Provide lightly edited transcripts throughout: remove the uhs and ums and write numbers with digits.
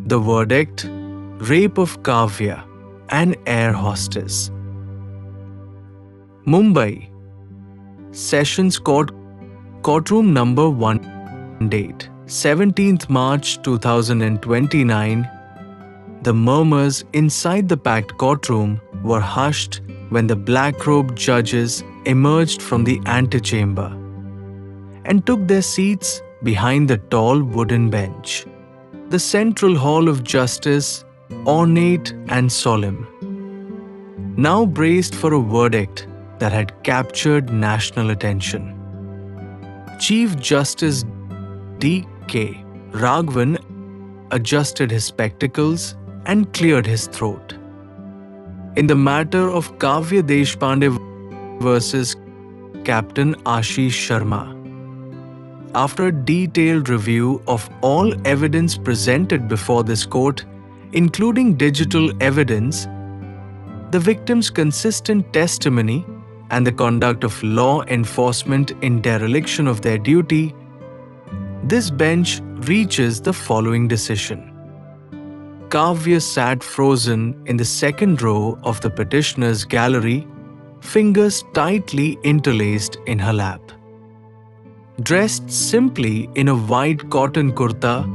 The verdict: rape of Kavya, an air hostess. Mumbai, Sessions Court, Courtroom Number 1, date 17th March 2029. The murmurs inside the packed courtroom were hushed when the black-robed judges emerged from the antechamber and took their seats behind the tall wooden bench. The central hall of justice, ornate and solemn, now braced for a verdict that had captured national attention. Chief Justice D.K. Raghavan adjusted his spectacles and cleared his throat. In the matter of Kavya Deshpande versus Captain Ashish Sharma, after a detailed review of all evidence presented before this court, including digital evidence, the victim's consistent testimony, and the conduct of law enforcement in dereliction of their duty, this bench reaches the following decision. Kavya sat frozen in the second row of the petitioner's gallery, fingers tightly interlaced in her lap. Dressed simply in a white cotton kurta,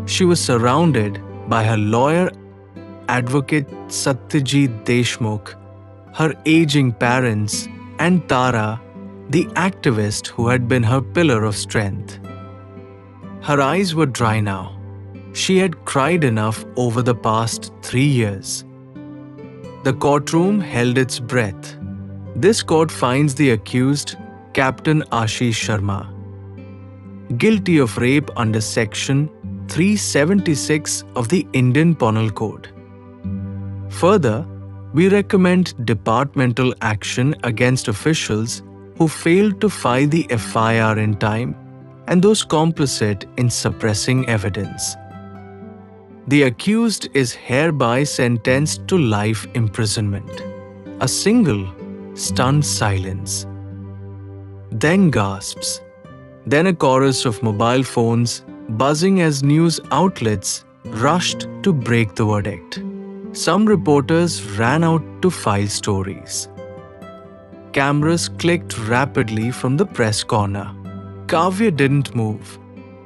she was surrounded by her lawyer advocate S.Thatte Deshmukh, her aging parents, and Tara, the activist who had been her pillar of strength. Her eyes were dry now. She had cried enough over the past 3 years. The courtroom held its breath. This court finds the accused, Captain Ashish Sharma, guilty of rape under Section 376 of the Indian Penal Code. Further, we recommend departmental action against officials who failed to file the FIR in time and those complicit in suppressing evidence. The accused is hereby sentenced to life imprisonment. A single, stunned silence. Then gasps. Then a chorus of mobile phones buzzing as news outlets rushed to break the verdict. Some reporters ran out to file stories. Cameras clicked rapidly from the press corner. Kavya didn't move.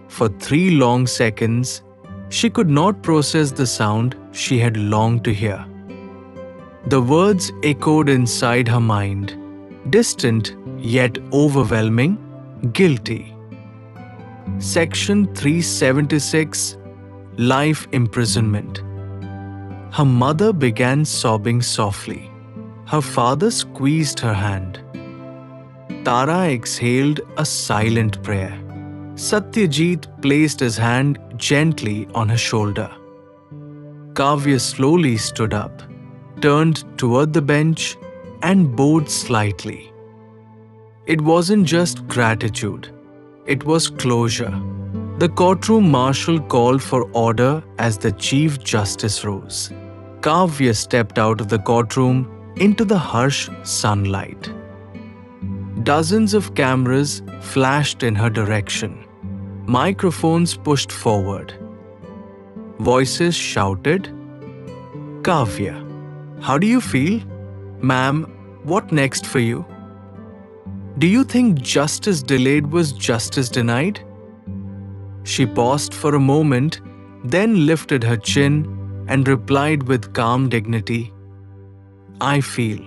For 3 long seconds, she could not process the sound she had longed to hear. The words echoed inside her mind, distant yet overwhelming: guilty. Section 376, life imprisonment. Her mother began sobbing softly. Her father squeezed her hand. Tara exhaled a silent prayer. Satyajit placed his hand gently on her shoulder. Kavya slowly stood up, turned toward the bench, and bowed slightly. It wasn't just gratitude. It was closure. The courtroom marshal called for order as the Chief Justice rose. Kavya stepped out of the courtroom into the harsh sunlight. Dozens of cameras flashed in her direction. Microphones pushed forward. Voices shouted, "Kavya, how do you feel? Ma'am, what next for you? Do you think justice delayed was justice denied?" She paused for a moment, then lifted her chin and replied with calm dignity, "I feel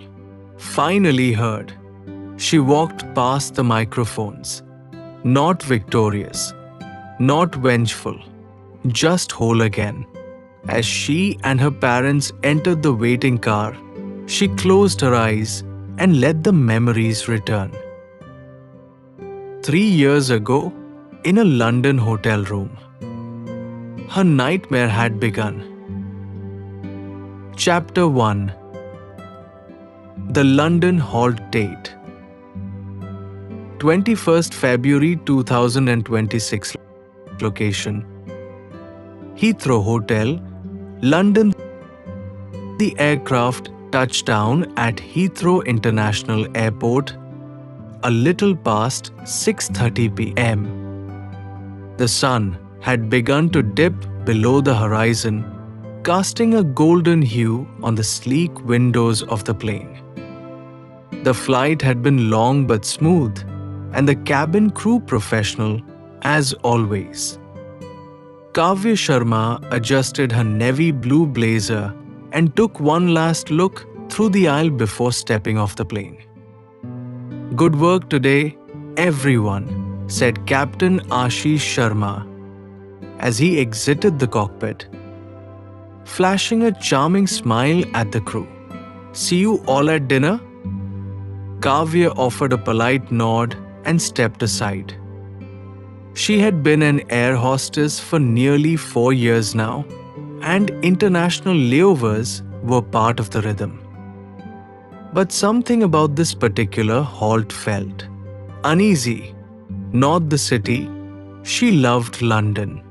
finally heard." She walked past the microphones, not victorious, not vengeful, just whole again. As she and her parents entered the waiting car, she closed her eyes and let the memories return. 3 years ago, in a London hotel room, her nightmare had begun. Chapter 1. The London Halt Date. 21st February 2026. Location: Heathrow Hotel, London. The aircraft touched down at Heathrow International Airport a little past 6:30 p.m. The sun had begun to dip below the horizon, casting a golden hue on the sleek windows of the plane. The flight had been long but smooth, and the cabin crew professional as always. Kavya Sharma adjusted her navy blue blazer and took one last look through the aisle before stepping off the plane. "Good work today, everyone," said Captain Ashish Sharma as he exited the cockpit, flashing a charming smile at the crew. "See you all at dinner?" Kavya offered a polite nod and stepped aside. She had been an air hostess for nearly 4 years now, and international layovers were part of the rhythm. But something about this particular halt felt uneasy. Not the city, she loved London.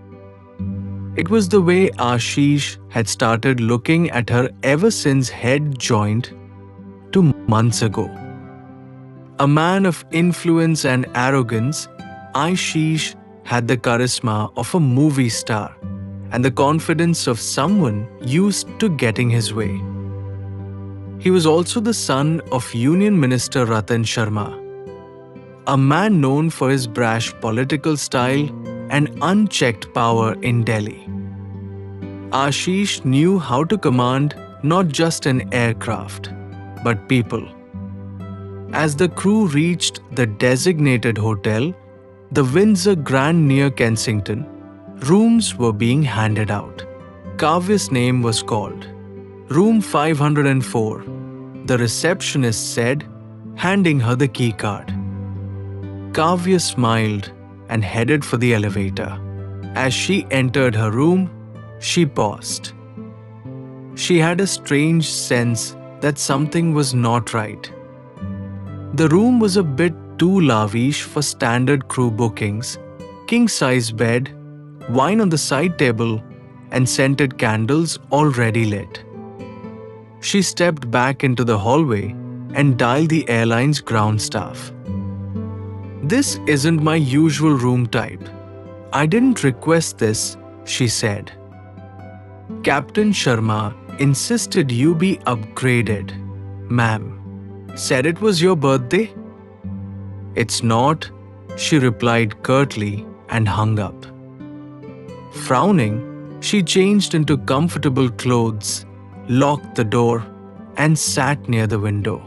It was the way Ashish had started looking at her ever since head joined 2 months ago. A man of influence and arrogance, Ashish had the charisma of a movie star and the confidence of someone used to getting his way. He was also the son of Union Minister Ratan Sharma, a man known for his brash political style and unchecked power in Delhi. Ashish knew how to command not just an aircraft, but people. As the crew reached the designated hotel, the Windsor Grand near Kensington, rooms were being handed out. Kavya's name was called. "Room 504, the receptionist said, handing her the key card. Kavya smiled and headed for the elevator. As she entered her room, she paused. She had a strange sense that something was not right. The room was a bit too lavish for standard crew bookings: king-size bed, wine on the side table, and scented candles already lit. She stepped back into the hallway and dialed the airline's ground staff. "This isn't my usual room type. I didn't request this," she said. "Captain Sharma insisted you be upgraded, ma'am. Said it was your birthday?" "It's not," she replied curtly and hung up. Frowning, she changed into comfortable clothes, locked the door, and sat near the window.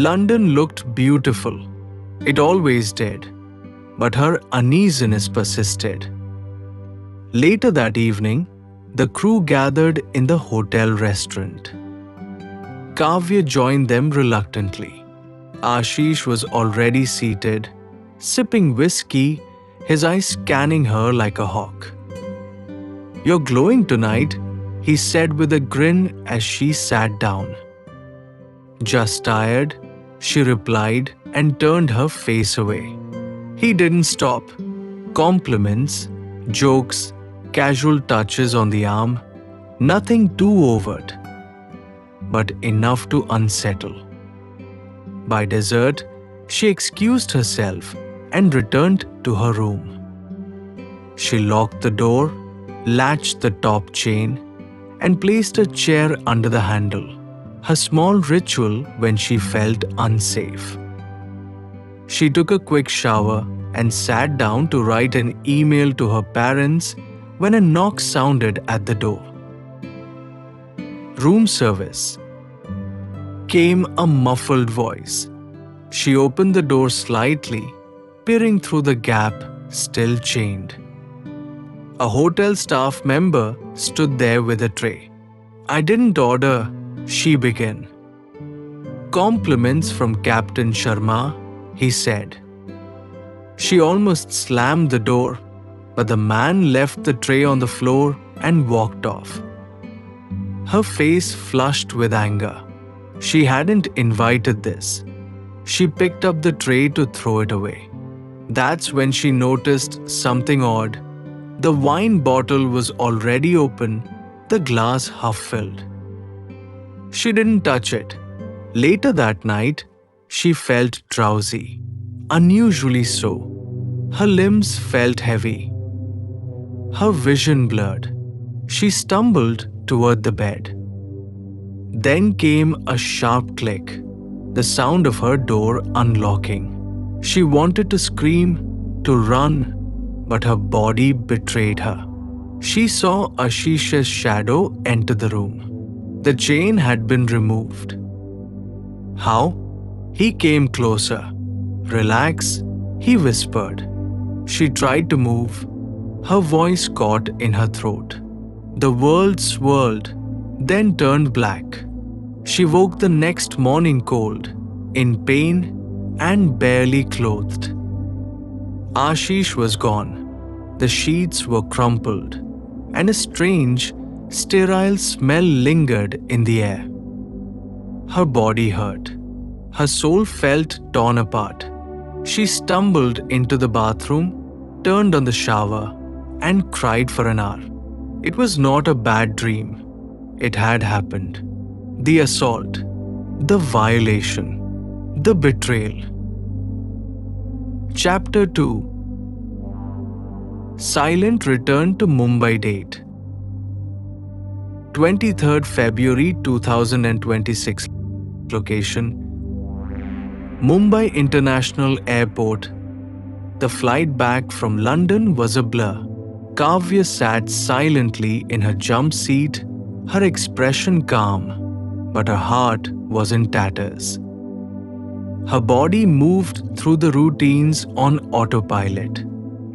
London looked beautiful. It always did, but her uneasiness persisted. Later that evening, the crew gathered in the hotel restaurant. Kavya joined them reluctantly. Ashish was already seated, sipping whiskey, his eyes scanning her like a hawk. "You're glowing tonight," he said with a grin as she sat down. "Just tired," she replied and turned her face away. He didn't stop. Compliments, jokes, casual touches on the arm, nothing too overt, but enough to unsettle. By dessert, she excused herself and returned to her room. She locked the door, latched the top chain, and placed a chair under the handle, her small ritual when she felt unsafe. She took a quick shower and sat down to write an email to her parents when a knock sounded at the door. "Room service," came a muffled voice. She opened the door slightly, peering through the gap, still chained. A hotel staff member stood there with a tray. "I didn't order," she began. "Compliments from Captain Sharma," he said. She almost slammed the door, but the man left the tray on the floor and walked off. Her face flushed with anger. She hadn't invited this. She picked up the tray to throw it away. That's when she noticed something odd. The wine bottle was already open, the glass half filled. She didn't touch it. Later that night, she felt drowsy, unusually so. Her limbs felt heavy. Her vision blurred. She stumbled toward the bed. Then came a sharp click, the sound of her door unlocking. She wanted to scream, to run, but her body betrayed her. She saw Ashish's shadow enter the room. The chain had been removed. How? He came closer. Relax, he whispered. She tried to move. Her voice caught in her throat. The world swirled, then turned black. She woke the next morning cold, in pain and barely clothed. Ashish was gone. The sheets were crumpled, and a strange, sterile smell lingered in the air. Her body hurt. Her soul felt torn apart. She stumbled into the bathroom, turned on the shower, and cried for an hour. It was not a bad dream. It had happened. The assault, the violation, the betrayal. Chapter 2. Silent return to Mumbai date. 23rd February 2026. Location: Mumbai International Airport. The flight back from London was a blur. Kavya sat silently in her jump seat, her expression calm, but her heart was in tatters. Her body moved through the routines on autopilot,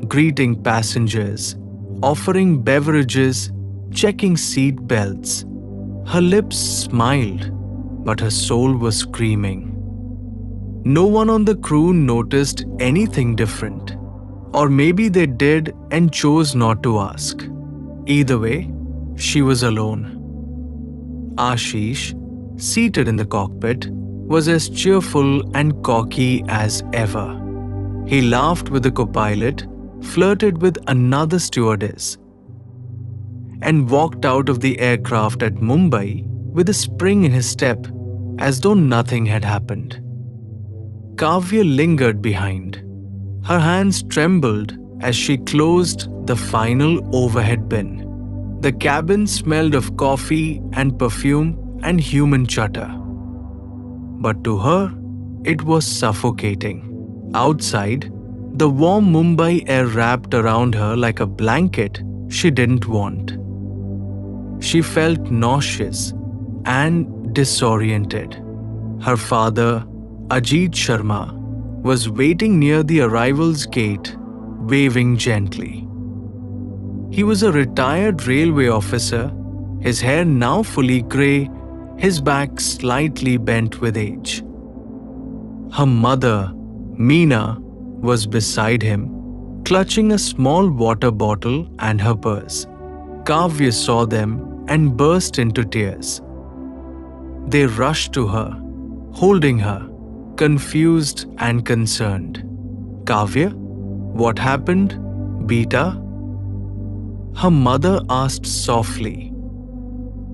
greeting passengers, offering beverages, checking seat belts. Her lips smiled, but her soul was screaming. No one on the crew noticed anything different. Or maybe they did and chose not to ask. Either way, she was alone. Ashish, seated in the cockpit, was as cheerful and cocky as ever. He laughed with the co-pilot, flirted with another stewardess, and walked out of the aircraft at Mumbai with a spring in his step, as though nothing had happened. Kavya lingered behind. Her hands trembled as she closed the final overhead bin. The cabin smelled of coffee and perfume and human chatter. But to her, it was suffocating. Outside, the warm Mumbai air wrapped around her like a blanket she didn't want. She felt nauseous and disoriented. Her father, Ajit Sharma, was waiting near the arrivals gate, waving gently. He was a retired railway officer, his hair now fully grey, his back slightly bent with age. Her mother, Meena, was beside him, clutching a small water bottle and her purse. Kavya saw them and burst into tears. They rushed to her, holding her, confused and concerned. "Kavya, what happened? Beta?" Her mother asked softly,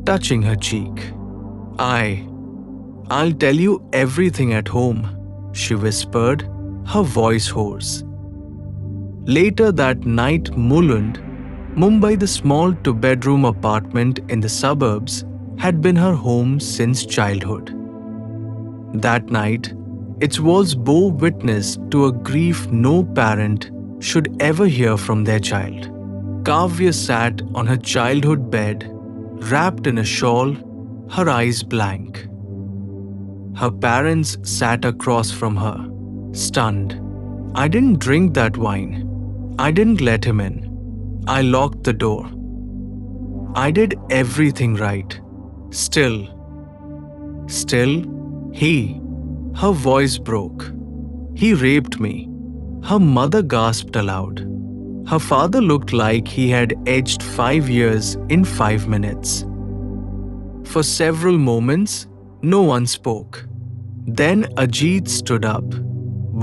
touching her cheek. I'll tell you everything at home," she whispered, her voice hoarse. Later that night, Mulund, Mumbai, the small two-bedroom apartment in the suburbs, had been her home since childhood. That night, its walls bore witness to a grief no parent should ever hear from their child. Kavya sat on her childhood bed, wrapped in a shawl, her eyes blank. Her parents sat across from her, stunned. "I didn't drink that wine. I didn't let him in. I locked the door. I did everything right. Still, he..." Her voice broke. "He raped me." Her mother gasped aloud. Her father looked like he had aged 5 years in 5 minutes. For several moments, no one spoke. Then Ajit stood up,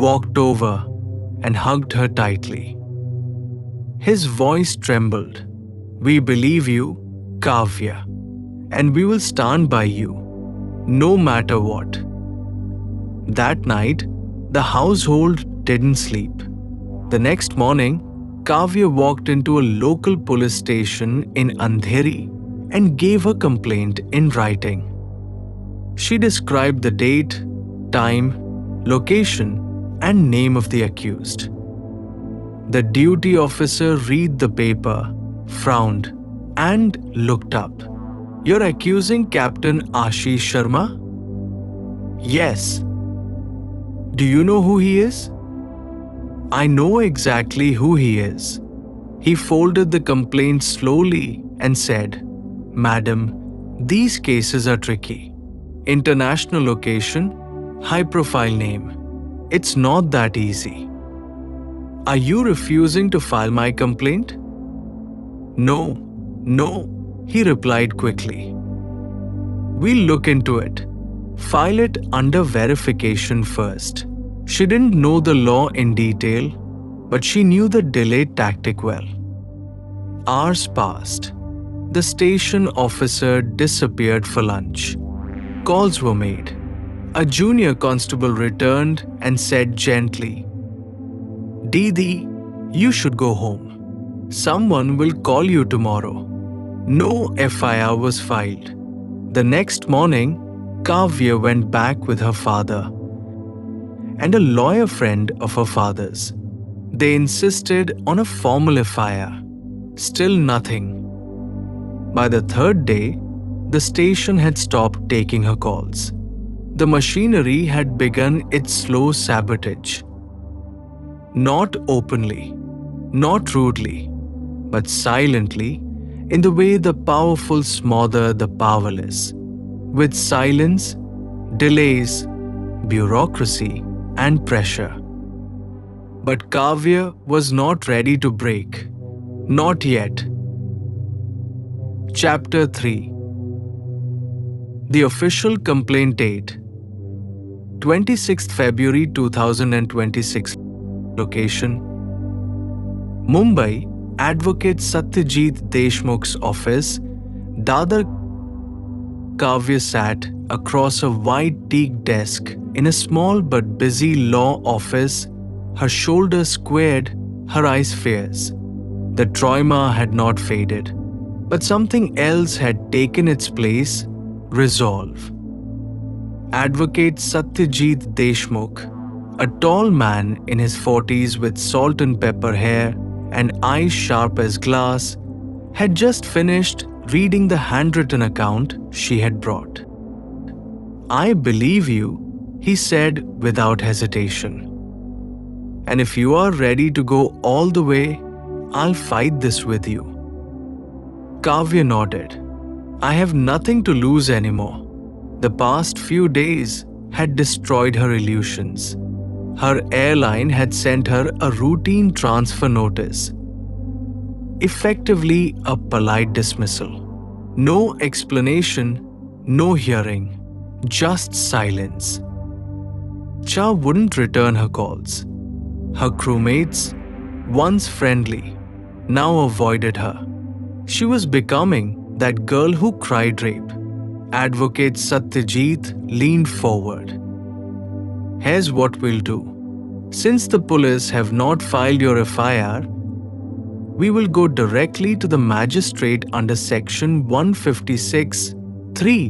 walked over, and hugged her tightly. His voice trembled. "We believe you, Kavya, and we will stand by you, no matter what." That night, the household didn't sleep. The next morning, Kavya walked into a local police station in Andheri and gave her complaint in writing. She described the date, time, location, and name of the accused. The duty officer read the paper, frowned, and looked up. "You're accusing Captain Ashish Sharma?" "Yes." "Do you know who he is?" "I know exactly who he is." He folded the complaint slowly and said, "Madam, these cases are tricky. International location, high-profile name. It's not that easy." "Are you refusing to file my complaint?" No, he replied quickly. "We'll look into it. File it under verification first." She didn't know the law in detail, but she knew the delay tactic well. Hours passed. The station officer disappeared for lunch. Calls were made. A junior constable returned and said gently, "Didi, you should go home. Someone will call you tomorrow." No FIR was filed. The next morning, Kavya went back with her father and a lawyer friend of her father's. They insisted on a formal FIR. Still nothing. By the third day, the station had stopped taking her calls. The machinery had begun its slow sabotage. Not openly, not rudely, but silently, in the way the powerful smother the powerless, with silence, delays, bureaucracy, and pressure. But Kavya was not ready to break. Not yet. Chapter 3. The official complaint date: 26th February 2026. Location: Mumbai, Advocate Satyajit Deshmukh's office. Dadar. Kavya sat across a white teak desk in a small but busy law office, her shoulders squared, her eyes fierce. The trauma had not faded, but something else had taken its place: resolve. Advocate Satyajit Deshmukh, a tall man in his 40s with salt and pepper hair and eyes sharp as glass, had just finished reading the handwritten account she had brought. "I believe you," he said without hesitation. "And if you are ready to go all the way, I'll fight this with you." Kavya nodded. "I have nothing to lose anymore." The past few days had destroyed her illusions. Her airline had sent her a routine transfer notice. Effectively a polite dismissal. No explanation, no hearing, just silence. Cha wouldn't return her calls. Her crewmates, once friendly, now avoided her. She was becoming that girl who cried rape. Advocate Satyajit leaned forward. "Here's what we'll do. Since the police have not filed your FIR, we will go directly to the magistrate under section 156(3)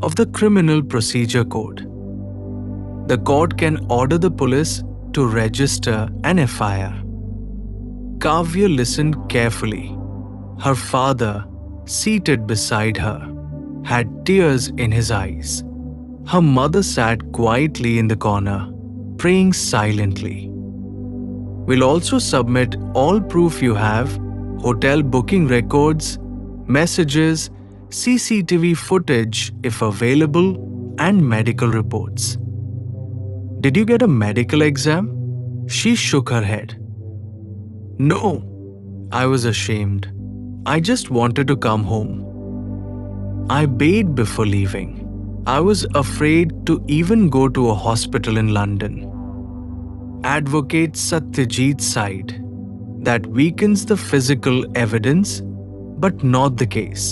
of the Criminal Procedure Code. The court can order the police to register an FIR." Kavya listened carefully. Her father, seated beside her, had tears in his eyes. Her mother sat quietly in the corner, praying silently. "We'll also submit all proof you have: hotel booking records, messages, CCTV footage if available, and medical reports." "Did you get a medical exam?" She shook her head. "No." I was ashamed. "I just wanted to come home." I bayed before leaving. I was afraid to even go to a hospital in London. Advocate Satyajit sighed. "That weakens the physical evidence, but not the case.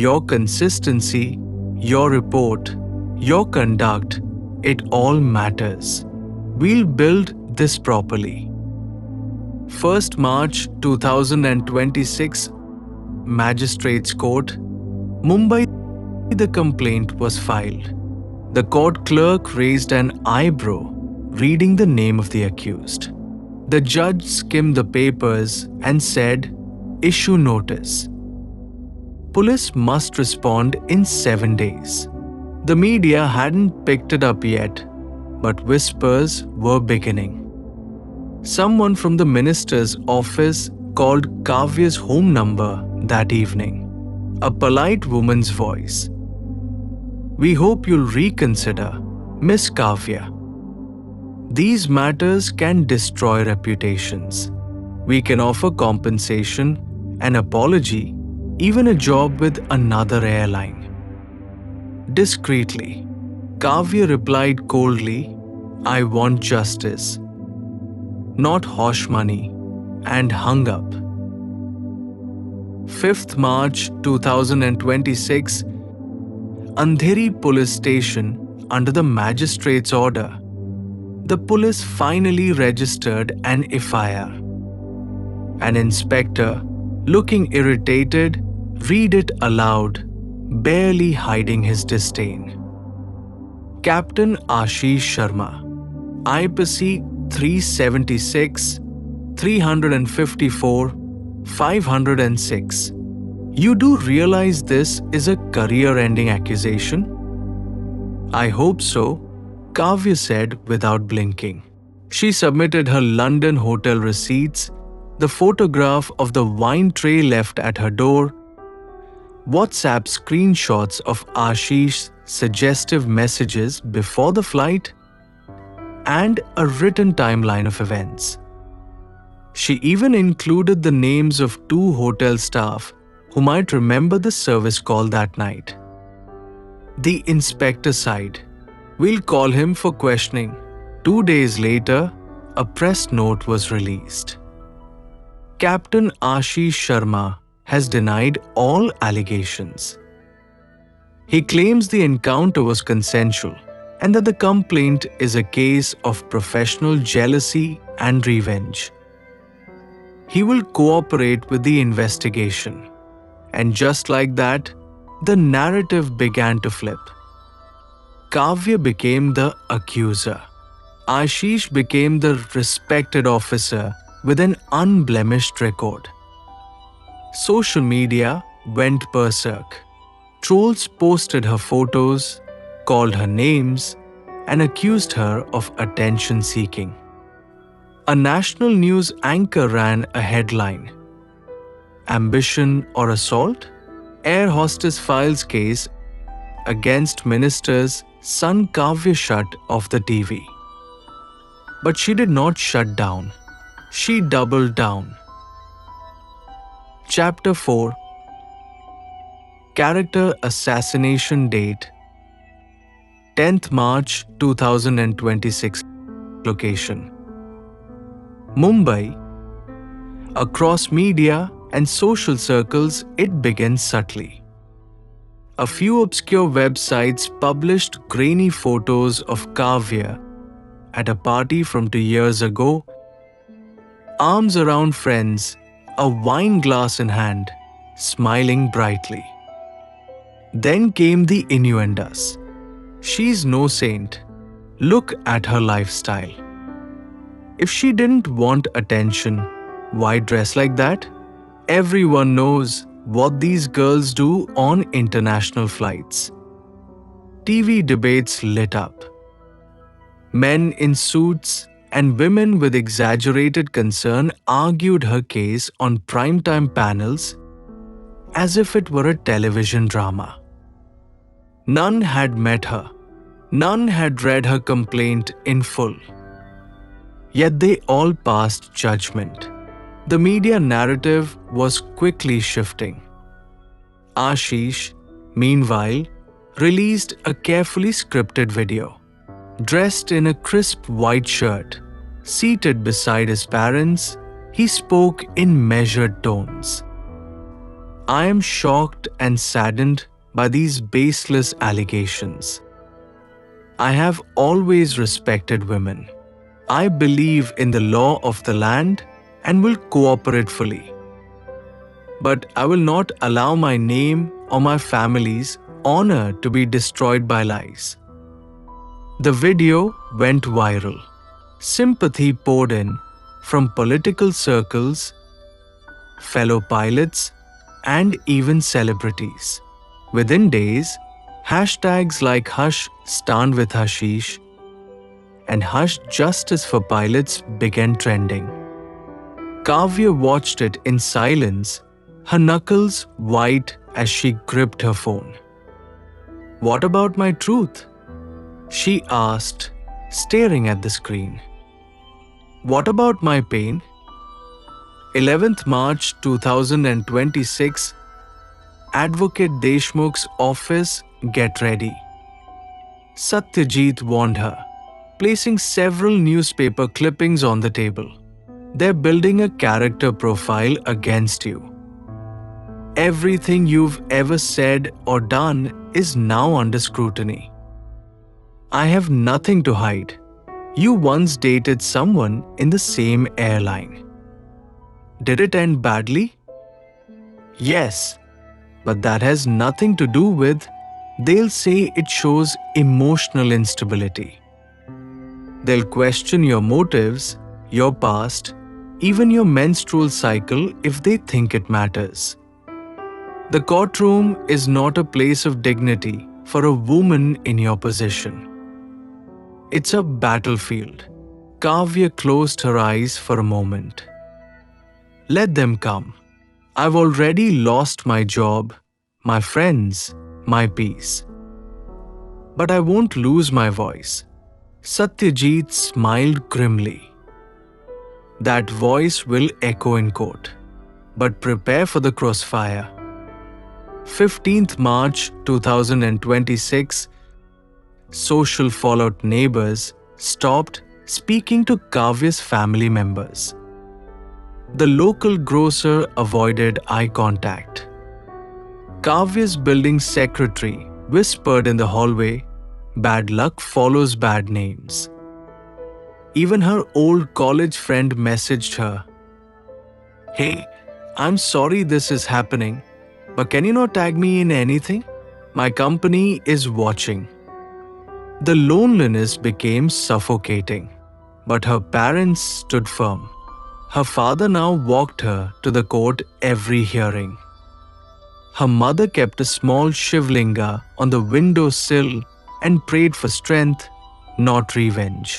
Your consistency, your report, your conduct, it all matters. We'll build this properly." 1st March 2026, Magistrates Court, Mumbai. The complaint was filed. The court clerk raised an eyebrow, reading the name of the accused. The judge skimmed the papers and said, "Issue notice. Police must respond in 7 days." The media hadn't picked it up yet, but whispers were beginning. Someone from the minister's office called Kavya's home number that evening. A polite woman's voice. "We hope you'll reconsider, Miss Kavya. These matters can destroy reputations. We can offer compensation, an apology, even a job with another airline." Discreetly, Kavya replied coldly, "I want justice, not hush money," and hung up. 5th March 2026, Andheri Police Station, under the magistrate's order, the police finally registered an FIR. An inspector, looking irritated, read it aloud, barely hiding his disdain. Captain Ashish Sharma, IPC 376, 354, 506. You do realize this is a career-ending accusation? I hope so, Kavya said without blinking. She submitted her London hotel receipts, the photograph of the wine tray left at her door, WhatsApp screenshots of Ashish's suggestive messages before the flight, and a written timeline of events. She even included the names of 2 hotel staff who might remember the service call that night. The inspector sighed. "We'll call him for questioning." 2 days later, a press note was released. Captain Ashish Sharma has denied all allegations. He claims the encounter was consensual and that the complaint is a case of professional jealousy and revenge. He will cooperate with the investigation. And just like that, the narrative began to flip. Kavya became the accuser. Ashish became the respected officer with an unblemished record. Social media went berserk. Trolls posted her photos, called her names, and accused her of attention-seeking. A national news anchor ran a headline, "Ambition or assault? Air hostess files case against minister's son." Kavya shut off the TV. But she did not shut down. She doubled down. Chapter 4. Character assassination date 10th March 2026. Location Mumbai. Across media and social circles, it began subtly. A few obscure websites published grainy photos of Kavya at a party from 2 years ago, arms around friends, a wine glass in hand, smiling brightly. Then came the innuendos. "She's no saint. Look at her lifestyle." If she didn't want attention, why dress like that? Everyone knows what these girls do on international flights. TV debates lit up. Men in suits and women with exaggerated concern argued her case on primetime panels as if it were a television drama. None had met her. None had read her complaint in full. Yet they all passed judgment. The media narrative was quickly shifting. Ashish, meanwhile, released a carefully scripted video. Dressed in a crisp white shirt, seated beside his parents, he spoke in measured tones. "I am shocked and saddened by these baseless allegations. I have always respected women. I believe in the law of the land and will cooperate fully. But I will not allow my name or my family's honor to be destroyed by lies. The video went viral. Sympathy poured in from political circles, fellow pilots, and even celebrities. Within days, hashtags like Hush Stand with Hashish and Hush Justice for Pilots began trending. Kavya watched it in silence, her knuckles white as she gripped her phone. "What about my truth?" she asked, staring at the screen. "What about my pain?" 11th March 2026, Advocate Deshmukh's office, get ready. Satyajit warned her, placing several newspaper clippings on the table. "They're building a character profile against you. Everything you've ever said or done is now under scrutiny. I have nothing to hide. You once dated someone in the same airline. Did it end badly? Yes, but that has nothing to do with. They'll say it shows emotional instability. They'll question your motives, your past, even your menstrual cycle if they think it matters. The courtroom is not a place of dignity for a woman in your position. It's a battlefield." Kavya closed her eyes for a moment. "Let them come. I've already lost my job, my friends, my peace. But I won't lose my voice." Satyajit smiled grimly. "That voice will echo in court. But prepare for the crossfire." 15th March 2026, social fallout neighbors stopped speaking to Kavya's family members. The local grocer avoided eye contact. Kavya's building secretary whispered in the hallway, "Bad luck follows bad names." Even her old college friend messaged her, "Hey, I'm sorry this is happening, but can you not tag me in anything? My company is watching." The loneliness became suffocating, but her parents stood firm. Her father now walked her to the court every hearing. Her mother kept a small Shivlinga on the windowsill and prayed for strength, not revenge.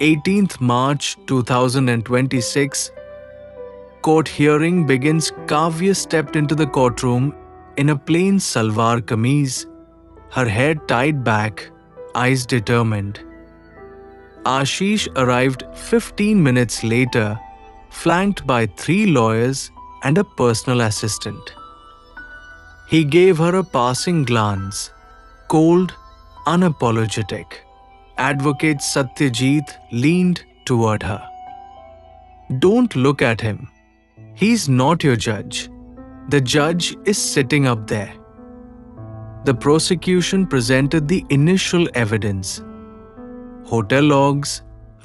18th March 2026, court hearing begins. Kavya stepped into the courtroom in a plain salwar kameez, her hair tied back, eyes determined. Ashish arrived 15 minutes later, flanked by 3 lawyers and a personal assistant. He gave her a passing glance, cold, unapologetic. Advocate Satyajit leaned toward her. "Don't look at him. He's not your judge. The judge is sitting up there." The prosecution presented the initial evidence: hotel logs,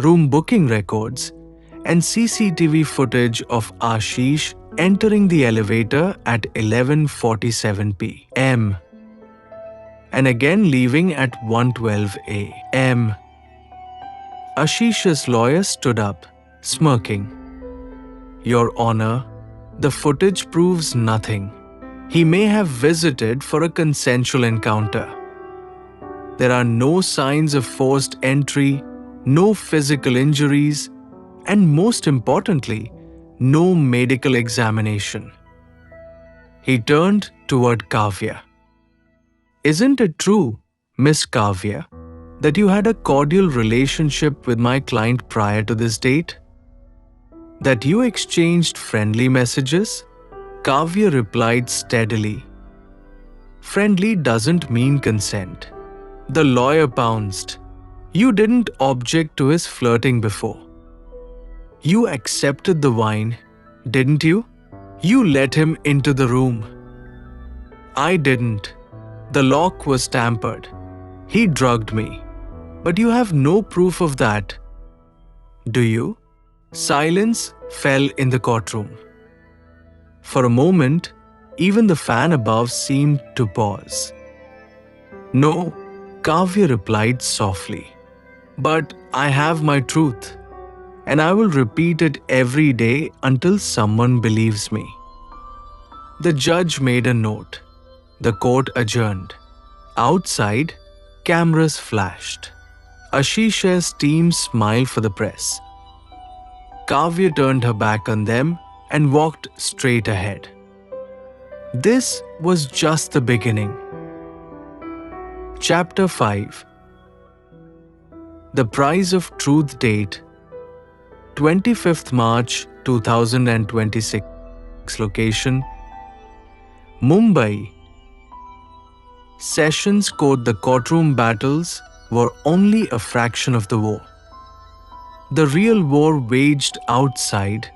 room booking records, and CCTV footage of Ashish entering the elevator at 11:47 p.m. and again leaving at 1:12 a.m. Ashish's lawyer stood up, smirking. "Your Honor, the footage proves nothing. He may have visited for a consensual encounter. There are no signs of forced entry, no physical injuries, and most importantly, no medical examination." He turned toward Kavya. "Isn't it true, Miss Kavya, that you had a cordial relationship with my client prior to this date? That you exchanged friendly messages?" Kavya replied steadily. "Friendly doesn't mean consent." The lawyer pounced. "You didn't object to his flirting before. You accepted the wine, didn't you? You let him into the room." "I didn't. The lock was tampered. He drugged me. But you have no proof of that. Do you?" Silence fell in the courtroom. For a moment, even the fan above seemed to pause. "No," Kavya replied softly. "But I have my truth, and I will repeat it every day until someone believes me." The judge made a note. The court adjourned. Outside, cameras flashed. Ashish's team smiled for the press. Kavya turned her back on them and walked straight ahead. This was just the beginning. Chapter 5. The Price of Truth. Date 25th March 2026. Location Mumbai. Sessions quote the courtroom battles were only a fraction of the war. The real war waged outside,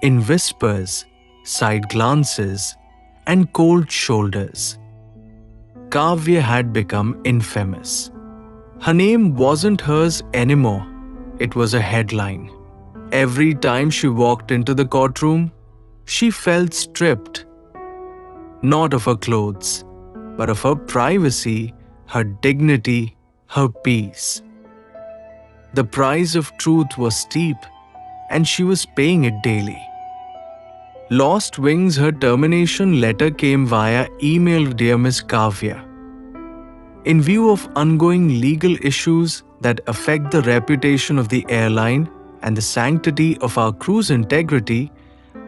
in whispers, side glances, and cold shoulders. Kavya had become infamous. Her name wasn't hers anymore, it was a headline. Every time she walked into the courtroom, she felt stripped. Not of her clothes, but of her privacy, her dignity, her peace. The price of truth was steep, and she was paying it daily. Lost Wings, her termination letter came via email. Dear Miss Kavya, in view of ongoing legal issues that affect the reputation of the airline and the sanctity of our crew's integrity,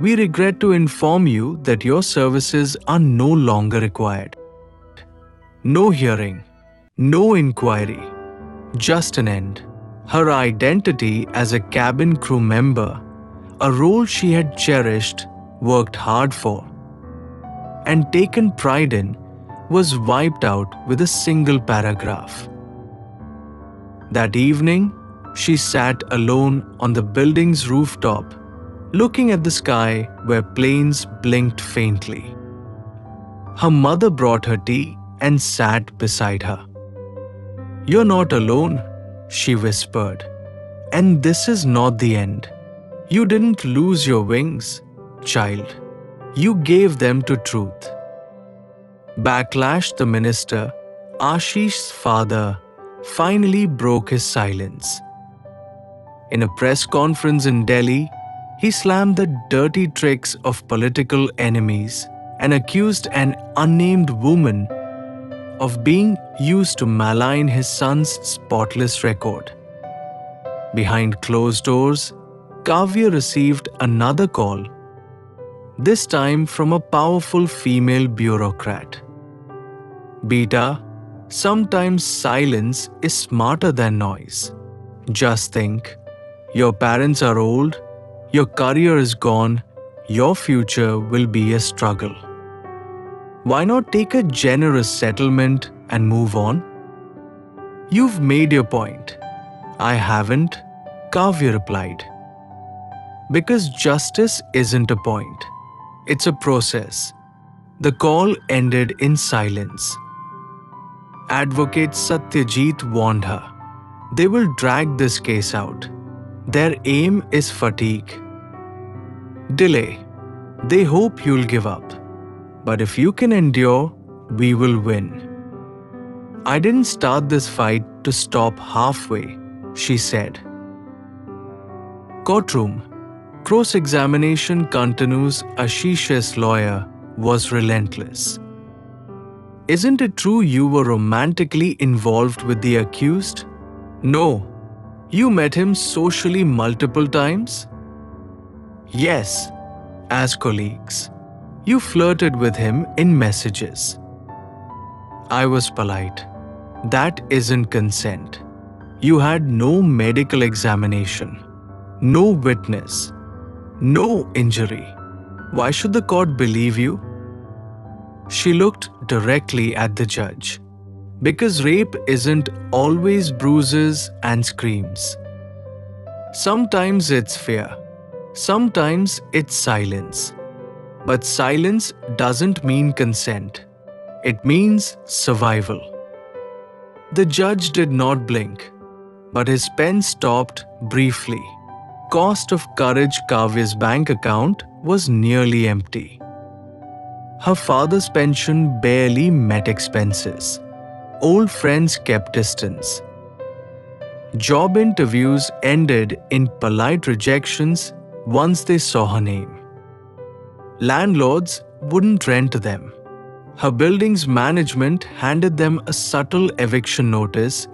we regret to inform you that your services are no longer required. No hearing, no inquiry, just an end. Her identity as a cabin crew member, a role she had cherished, worked hard for, and taken pride in, was wiped out with a single paragraph. That evening, she sat alone on the building's rooftop, looking at the sky where planes blinked faintly. Her mother brought her tea and sat beside her. "You're not alone," she whispered. "And this is not the end. You didn't lose your wings, child. You gave them to truth." Backlash, the minister, Ashish's father, finally broke his silence. In a press conference in Delhi, he slammed the dirty tricks of political enemies and accused an unnamed woman of being used to malign his son's spotless record. Behind closed doors, Kavya received another call, this time from a powerful female bureaucrat. "Beta, sometimes silence is smarter than noise. Just think, your parents are old, your career is gone, your future will be a struggle. Why not take a generous settlement and move on?" "You've made your point." "I haven't," Kavya replied. "Because justice isn't a point. It's a process." The call ended in silence. Advocate Satyajit warned her. "They will drag this case out. Their aim is fatigue. Delay. They hope you'll give up. But if you can endure, we will win." "I didn't start this fight to stop halfway," she said. Courtroom. Cross-examination continues. Ashish's lawyer was relentless. "Isn't it true you were romantically involved with the accused?" "No." "You met him socially multiple times?" "Yes, as colleagues." "You flirted with him in messages." I was polite. "That isn't consent. You had no medical examination, no witness, no injury. Why should the court believe you?" She looked directly at the judge. "Because rape isn't always bruises and screams. Sometimes it's fear. Sometimes it's silence. But silence doesn't mean consent. It means survival." The judge did not blink, but his pen stopped briefly. cost of courage, Kavya's bank account was nearly empty. Her father's pension barely met expenses. Old friends kept distance. Job interviews ended in polite rejections once they saw her name. Landlords wouldn't rent them. Her building's management handed them a subtle eviction notice,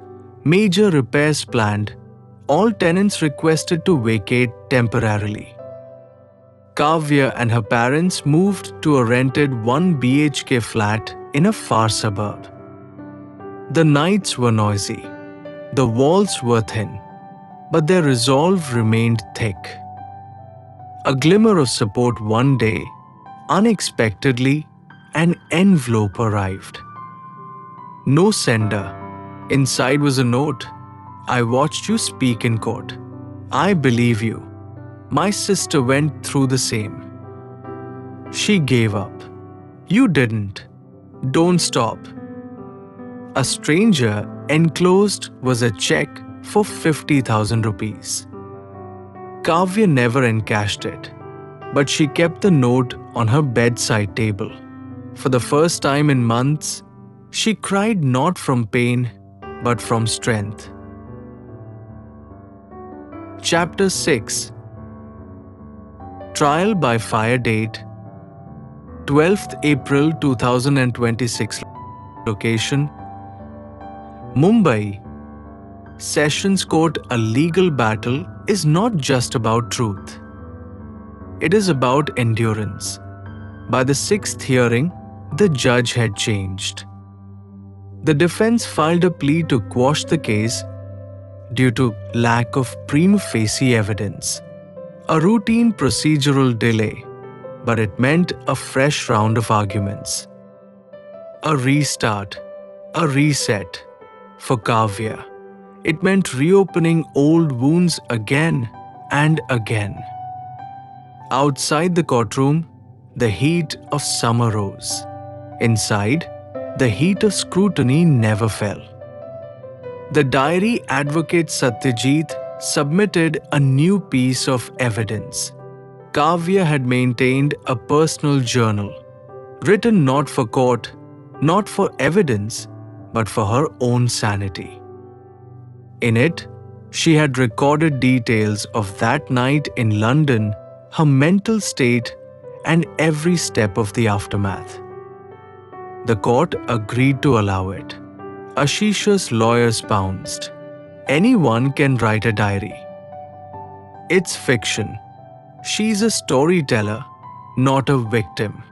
major repairs planned, all tenants requested to vacate temporarily. Kavya and her parents moved to a rented 1 BHK flat in a far suburb. The nights were noisy. The walls were thin, but their resolve remained thick. A glimmer of support one day, unexpectedly, an envelope arrived. No sender. Inside was a note. I watched you speak in court. I believe you. My sister went through the same. She gave up. You didn't. Don't stop. A stranger enclosed was a check for 50,000 rupees. Kavya never encashed it, but she kept the note on her bedside table. For the first time in months, she cried not from pain, but from strength. Chapter 6. Trial by fire date 12th April 2026. Location Mumbai. Sessions Court. A legal battle is not just about truth. It is about endurance. By the sixth hearing, the judge had changed. The defense filed a plea to quash the case due to lack of prima facie evidence. A routine procedural delay, but it meant a fresh round of arguments. A restart, a reset. For Kavya, it meant reopening old wounds again and again. Outside the courtroom, the heat of summer rose. Inside, the heat of scrutiny never fell. The diary advocate S.Thatte submitted a new piece of evidence. Kavya had maintained a personal journal, written not for court, not for evidence, but for her own sanity. In it, she had recorded details of that night in London, her mental state, and every step of the aftermath. The court agreed to allow it. Ashish's lawyers pounced. Anyone can write a diary. It's fiction. She's a storyteller, not a victim.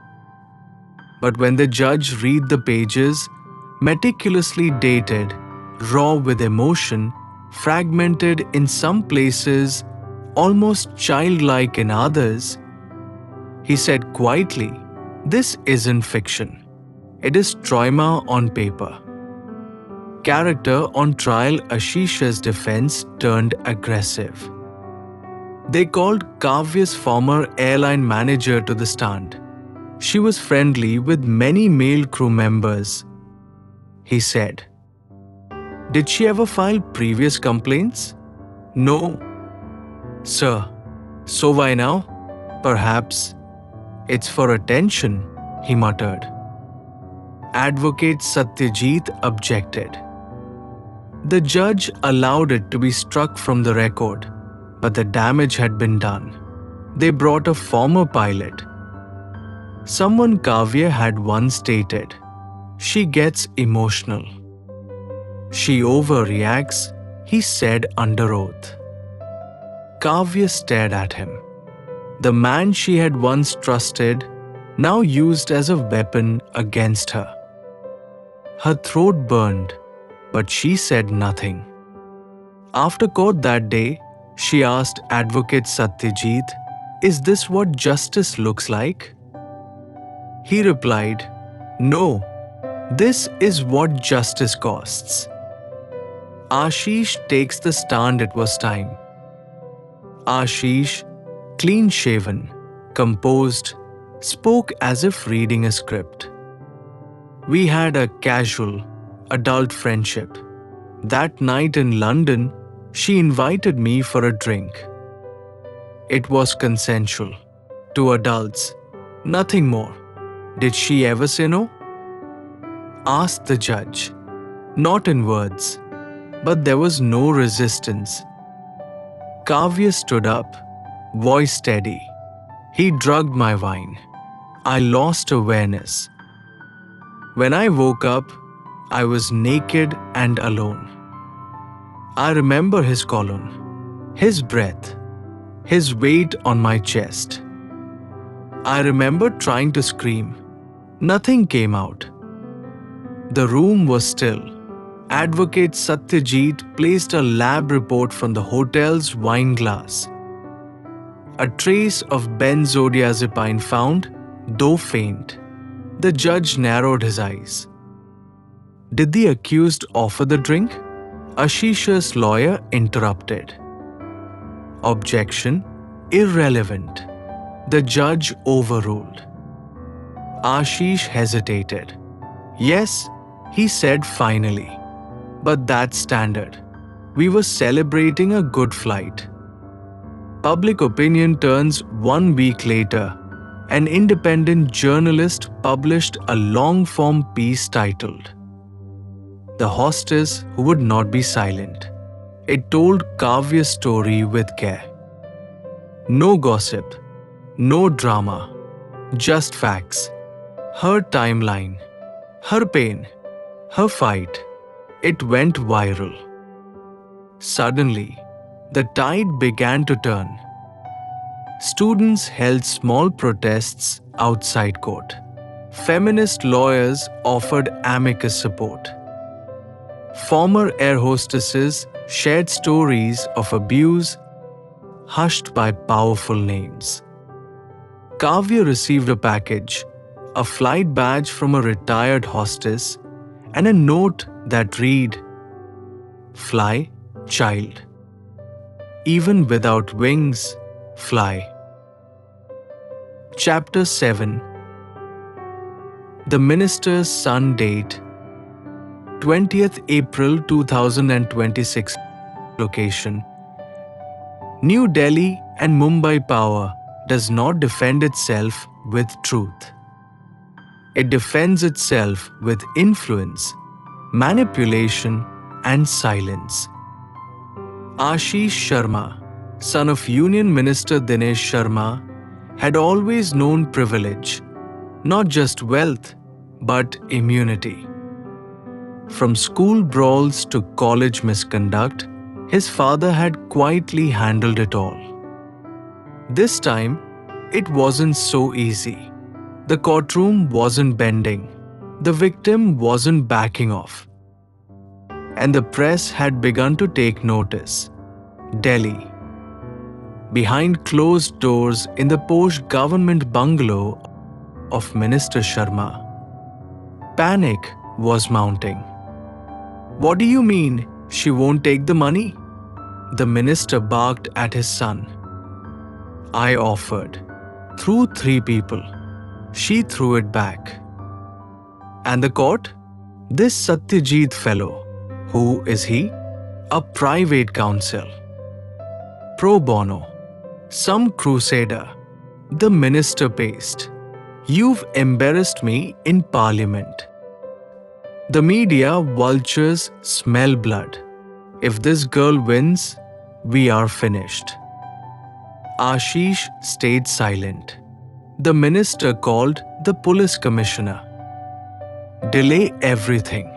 But when the judge read the pages, meticulously dated, raw with emotion, fragmented in some places, almost childlike in others, he said quietly, "This isn't fiction. It is trauma on paper." Character on trial. Ashish's defense turned aggressive. They called Kavya's former airline manager to the stand. She was friendly with many male crew members. He said, "Did she ever file previous complaints?" "No." "Sir, so why now?" "Perhaps it's for attention," he muttered. Advocate S.Thatte objected. The judge allowed it to be struck from the record, but the damage had been done. They brought a former pilot. Someone Kavya had once stated, "She gets emotional. She overreacts," he said under oath. Kavya stared at him. The man she had once trusted, now used as a weapon against her. Her throat burned, but she said nothing. After court that day, she asked Advocate S.Thatte, "Is this what justice looks like?" He replied, "No, this is what justice costs." Ashish takes the stand. It was time. Ashish, clean-shaven, composed, spoke as if reading a script. "We had a casual, adult friendship. That night in London, she invited me for a drink. It was consensual. To adults. Nothing more. Did she ever say no? Asked the judge. Not in words. But there was no resistance. Kavya stood up, voice steady. He drugged my wine. I lost awareness. When I woke up, I was naked and alone. I remember his colon, his breath, his weight on my chest. I remember trying to scream. Nothing came out. The room was still. Advocate S.Thatte placed a lab report from the hotel's wine glass. A trace of benzodiazepine found, though faint. The judge narrowed his eyes. Did the accused offer the drink? Ashish's lawyer interrupted. Objection, irrelevant. The judge overruled. Ashish hesitated. Yes, he said finally. But that's standard. We were celebrating a good flight. Public opinion turns 1 week later. An independent journalist published a long-form piece titled "The Hostess Who Would Not Be Silent." It told Kavya's story with care. No gossip, no drama, just facts. Her timeline, her pain, her fight. It went viral. Suddenly, the tide began to turn. Students held small protests outside court. Feminist lawyers offered amicus support. Former air hostesses shared stories of abuse hushed by powerful names. Kavya received a package, a flight badge from a retired hostess, and a note that read, "Fly, child. Even without wings, fly." Chapter 7. The Minister's Son. Date 20th April 2026. Location: New Delhi and Mumbai. Power does not defend itself with truth. It defends itself with influence, manipulation, and silence. Ashish Sharma, son of Union Minister Dinesh Sharma, had always known privilege, not just wealth, but immunity. From school brawls to college misconduct, his father had quietly handled it all. This time, it wasn't so easy. The courtroom wasn't bending. The victim wasn't backing off. And the press had begun to take notice. Delhi. Behind closed doors in the posh government bungalow of Minister Sharma, panic was mounting. "What do you mean, she won't take the money?" The minister barked at his son. "I offered. Through 3 people. She threw it back." And the court? This S.Thatte fellow. Who is he? A private counsel. Pro bono. Some crusader. The minister paced. "You've embarrassed me in Parliament. The media vultures smell blood. If this girl wins, we are finished." Ashish stayed silent. The minister called the police commissioner. "Delay everything.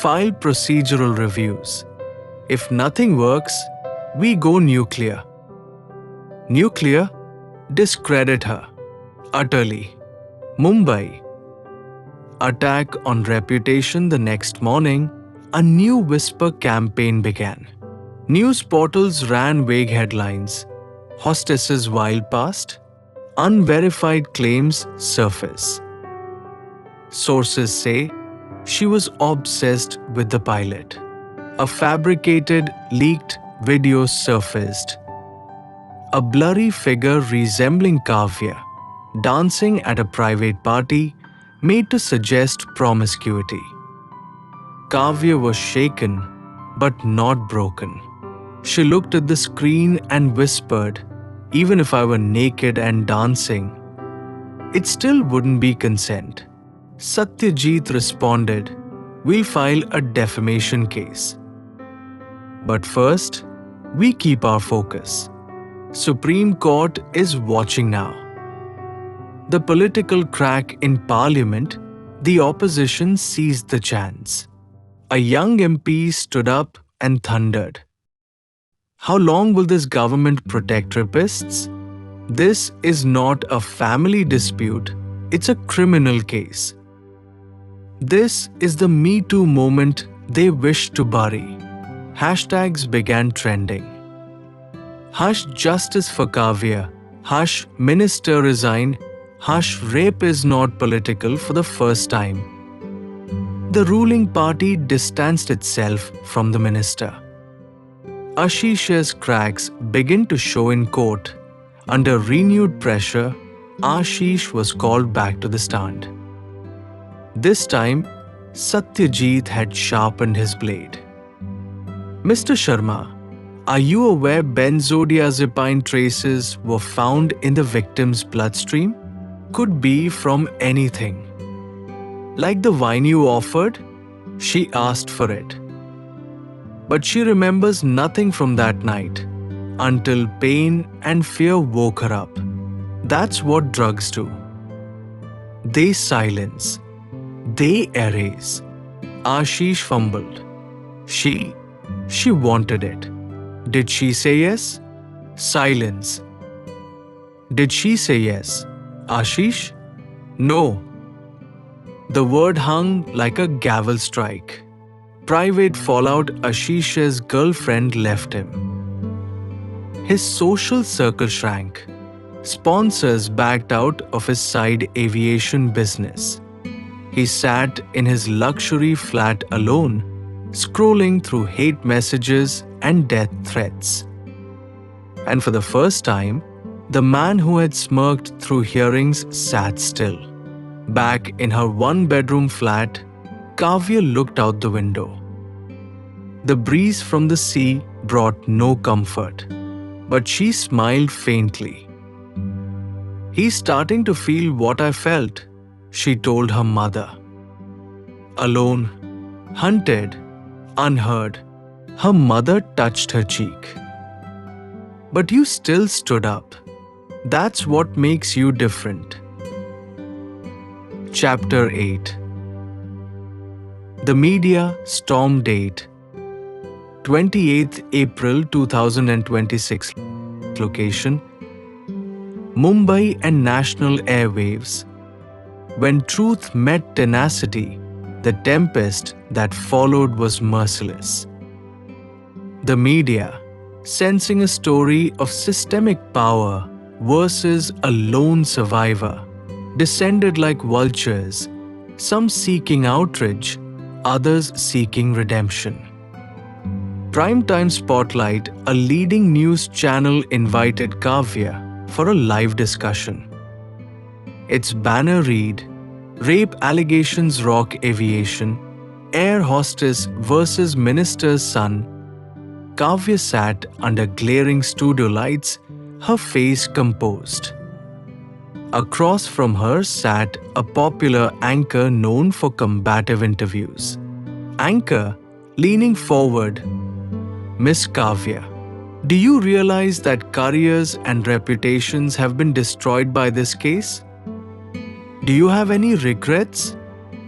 File procedural reviews. If nothing works, we go nuclear." Nuclear? Discredit her. Utterly. Mumbai. Attack on reputation. The next morning, a new whisper campaign began. News portals ran vague headlines. Hostesses wild past. Unverified claims surface. Sources say she was obsessed with the pilot. A fabricated, leaked video surfaced. A blurry figure resembling Kavya, dancing at a private party, made to suggest promiscuity. Kavya was shaken, but not broken. She looked at the screen and whispered, even if I were naked and dancing, it still wouldn't be consent. Satyajit responded, "We'll file a defamation case. But first, we keep our focus. Supreme Court is watching now." The political crack in Parliament, the opposition seized the chance. A young MP stood up and thundered, "How long will this government protect rapists? This is not a family dispute, it's a criminal case." This is the Me Too moment they wish to bury. Hashtags began trending. Hush justice for Kavya. Hush minister resign. Hush rape is not political for the first time. The ruling party distanced itself from the minister. Ashish's cracks begin to show in court. Under renewed pressure, Ashish was called back to the stand. This time, Satyajit had sharpened his blade. "Mr. Sharma, are you aware benzodiazepine traces were found in the victim's bloodstream? Could be from anything. Like the wine you offered? She asked for it. But she remembers nothing from that night until pain and fear woke her up. That's what drugs do. They silence. They erase." Ashish fumbled. She wanted it. Did she say yes? Silence. Did she say yes? Ashish? No. The word hung like a gavel strike. Private fallout. Ashish's girlfriend left him. His social circle shrank. Sponsors backed out of his side aviation business. He sat in his luxury flat alone, scrolling through hate messages and death threats. And for the first time, the man who had smirked through hearings sat still. Back in her one-bedroom flat, Kavya looked out the window. The breeze from the sea brought no comfort, but she smiled faintly. "He's starting to feel what I felt," she told her mother. Alone, hunted, unheard, her mother touched her cheek. "But you still stood up. That's what makes you different." Chapter 8. The media storm date. 28th April 2026. Location: Mumbai and national airwaves. When truth met tenacity, the tempest that followed was merciless. The media, sensing a story of systemic power versus a lone survivor, descended like vultures, some seeking outrage, others seeking redemption. Primetime Spotlight, a leading news channel, invited Kavya for a live discussion. Its banner read, "Rape allegations rock aviation, air hostess versus minister's son." Kavya sat under glaring studio lights, her face composed. Across from her sat a popular anchor known for combative interviews. Anchor, leaning forward, "Miss Kavya, do you realize that careers and reputations have been destroyed by this case? Do you have any regrets?"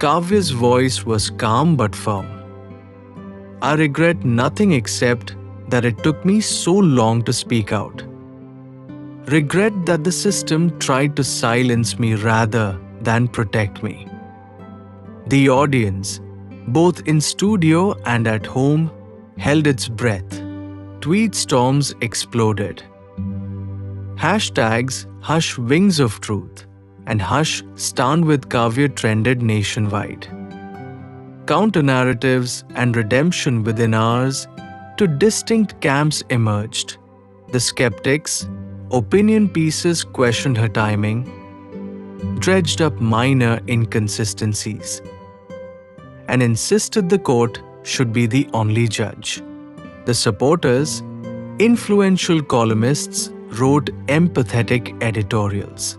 Kavya's voice was calm but firm. "I regret nothing except that it took me so long to speak out. Regret that the system tried to silence me rather than protect me." The audience, both in studio and at home, held its breath. Tweet storms exploded. Hashtags "Hush Wings of Truth" and "Hush Stand with Kavya" trended nationwide. Counter-narratives and redemption within hours, two distinct camps emerged. The skeptics, opinion pieces questioned her timing, dredged up minor inconsistencies, and insisted the court should be the only judge. The supporters, influential columnists, wrote empathetic editorials.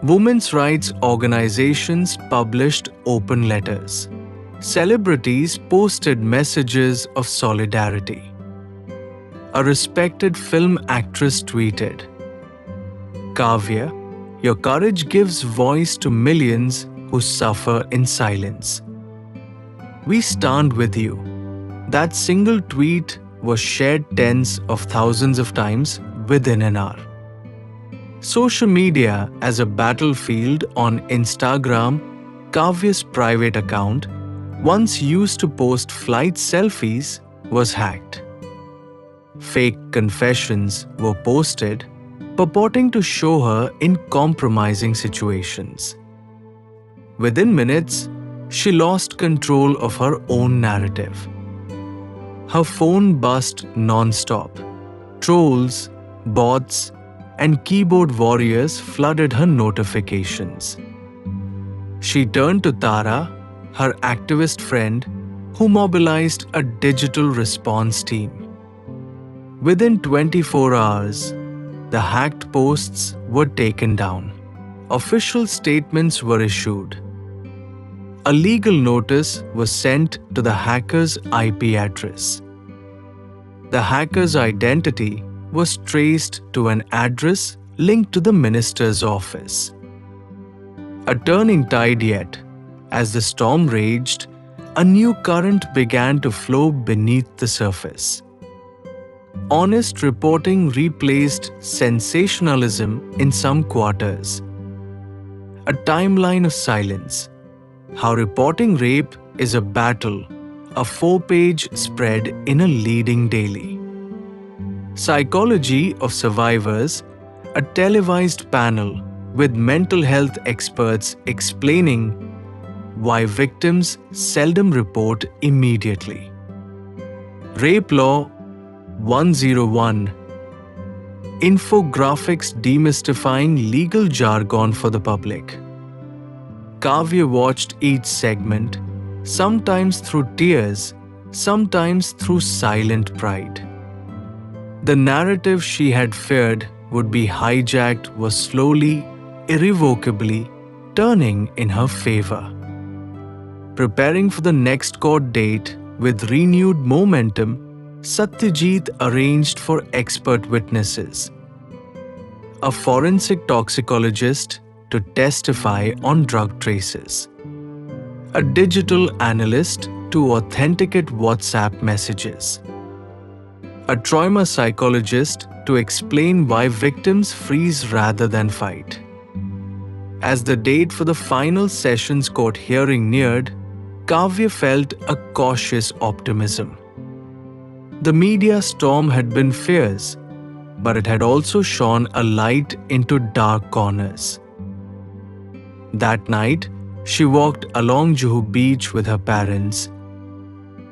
Women's rights organizations published open letters. Celebrities posted messages of solidarity. A respected film actress tweeted, "Kavya, your courage gives voice to millions who suffer in silence. We stand with you." That single tweet was shared tens of thousands of times within an hour. Social media as a battlefield on Instagram, Kavya's private account, once used to post flight selfies, was hacked. Fake confessions were posted, purporting to show her in compromising situations. Within minutes, she lost control of her own narrative. Her phone buzzed non-stop. Trolls, bots, and keyboard warriors flooded her notifications. She turned to Tara, her activist friend, who mobilized a digital response team. Within 24 hours, the hacked posts were taken down. Official statements were issued. A legal notice was sent to the hacker's IP address. The hacker's identity was traced to an address linked to the minister's office. A turning tide yet, as the storm raged, a new current began to flow beneath the surface. Honest reporting replaced sensationalism in some quarters. A timeline of silence. How reporting rape is a battle, a 4-page spread in a leading daily. Psychology of survivors, a televised panel with mental health experts explaining why victims seldom report immediately. Rape Law 101. Infographics demystifying legal jargon for the public. Kavya watched each segment, sometimes through tears, sometimes through silent pride. The narrative she had feared would be hijacked was slowly, irrevocably turning in her favor. Preparing for the next court date with renewed momentum, Satyajit arranged for expert witnesses. A forensic toxicologist to testify on drug traces. A digital analyst to authenticate WhatsApp messages. A trauma psychologist to explain why victims freeze rather than fight. As the date for the final sessions court hearing neared, Kavya felt a cautious optimism. The media storm had been fierce, but it had also shone a light into dark corners. That night, she walked along Juhu Beach with her parents,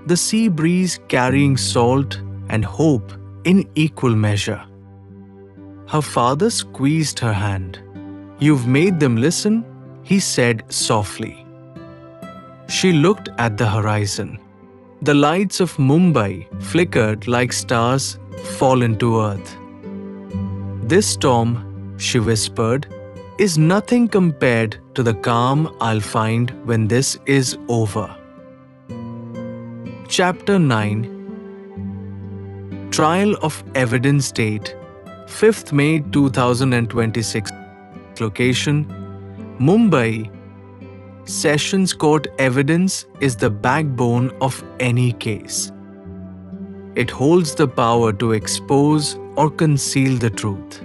the sea breeze carrying salt and hope in equal measure. Her father squeezed her hand. "You've made them listen," he said softly. She looked at the horizon. The lights of Mumbai flickered like stars fallen to earth. "This storm," she whispered, "is nothing compared to the calm I'll find when this is over." Chapter 9. Trial of Evidence Date 5th May 2026. Location Mumbai. Sessions Court evidence is the backbone of any case. It holds the power to expose or conceal the truth.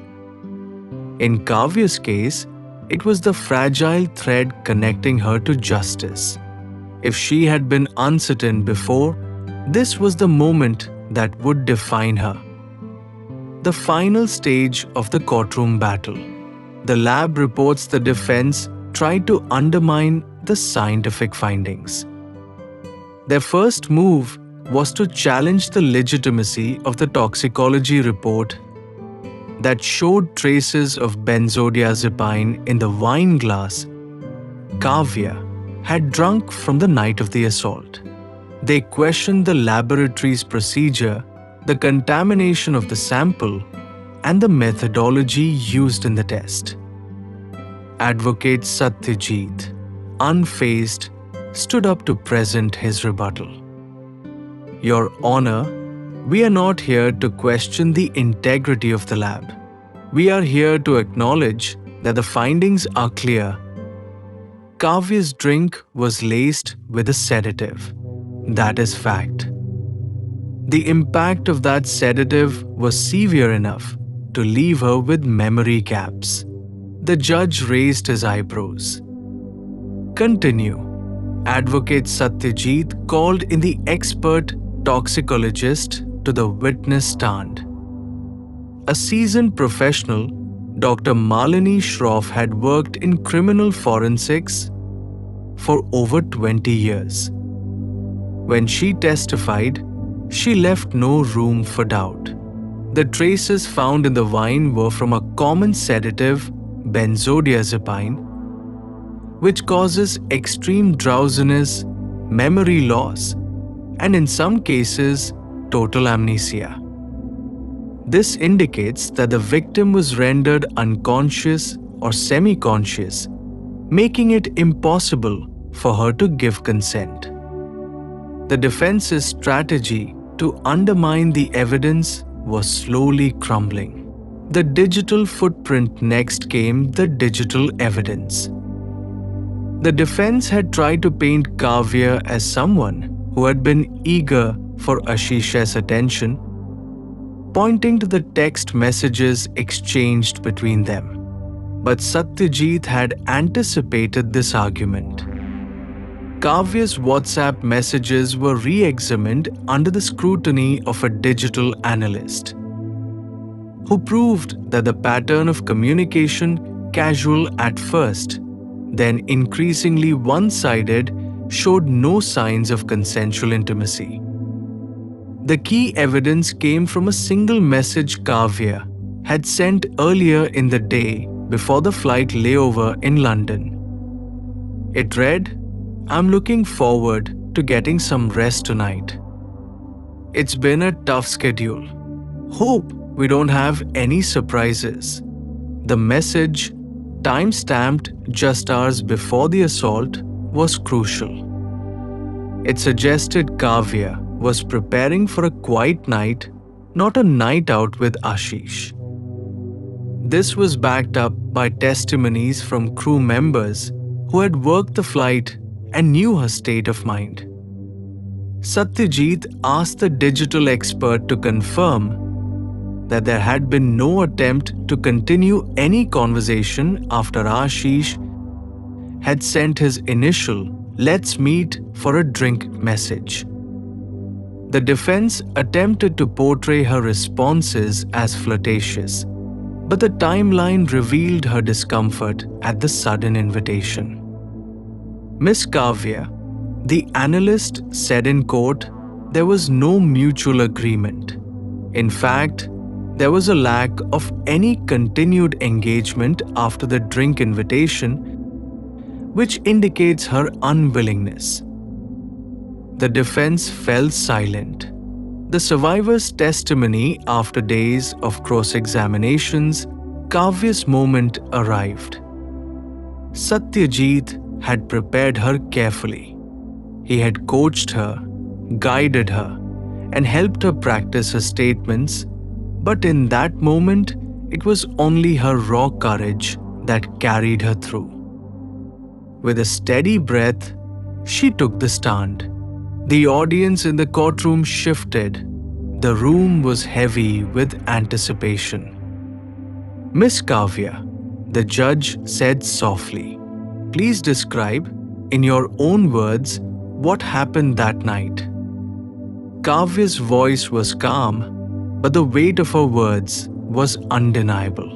In Kavya's case, it was the fragile thread connecting her to justice. If she had been uncertain before, this was the moment that would define her. The final stage of the courtroom battle. The lab reports the defense tried to undermine the scientific findings. Their first move was to challenge the legitimacy of the toxicology report that showed traces of benzodiazepine in the wine glass Kavya had drunk from the night of the assault. They questioned the laboratory's procedure, the contamination of the sample, and the methodology used in the test. Advocate S.Thatte, unfazed, stood up to present his rebuttal. Your Honor, we are not here to question the integrity of the lab. We are here to acknowledge that the findings are clear. Kavya's drink was laced with a sedative. That is fact. The impact of that sedative was severe enough to leave her with memory gaps. The judge raised his eyebrows. Continue. Advocate S.Thatte called in the expert toxicologist to the witness stand. A seasoned professional, Dr. Malini Shroff had worked in criminal forensics for over 20 years. When she testified, she left no room for doubt. The traces found in the wine were from a common sedative, benzodiazepine, which causes extreme drowsiness, memory loss, and in some cases, total amnesia. This indicates that the victim was rendered unconscious or semi-conscious, making it impossible for her to give consent. The defense's strategy to undermine the evidence was slowly crumbling. The digital footprint next came the digital evidence. The defense had tried to paint Kavya as someone who had been eager for Ashish's attention, pointing to the text messages exchanged between them. But S.Thatte had anticipated this argument. Kavya's WhatsApp messages were re-examined under the scrutiny of a digital analyst, who proved that the pattern of communication, casual at first, then increasingly one-sided, showed no signs of consensual intimacy. The key evidence came from a single message Kavya had sent earlier in the day before the flight layover in London. It read, "I'm looking forward to getting some rest tonight. It's been a tough schedule. Hope we don't have any surprises." The message, time-stamped just hours before the assault, was crucial. It suggested Kavya was preparing for a quiet night, not a night out with Ashish. This was backed up by testimonies from crew members who had worked the flight and knew her state of mind. S.Thatte asked the digital expert to confirm that there had been no attempt to continue any conversation after Ashish had sent his initial "let's meet for a drink" message. The defense attempted to portray her responses as flirtatious, but the timeline revealed her discomfort at the sudden invitation. Miss Kavya, the analyst, said in court, there was no mutual agreement. In fact, there was a lack of any continued engagement after the drink invitation, which indicates her unwillingness. The defense fell silent. The survivor's testimony after days of cross-examinations, Kavya's moment arrived. S.Thatte had prepared her carefully. He had coached her, guided her, and helped her practice her statements, but in that moment, it was only her raw courage that carried her through. With a steady breath, she took the stand. The audience in the courtroom shifted. The room was heavy with anticipation. "Miss Kavya," the judge said softly, "please describe, in your own words, what happened that night." Kavya's voice was calm, but the weight of her words was undeniable.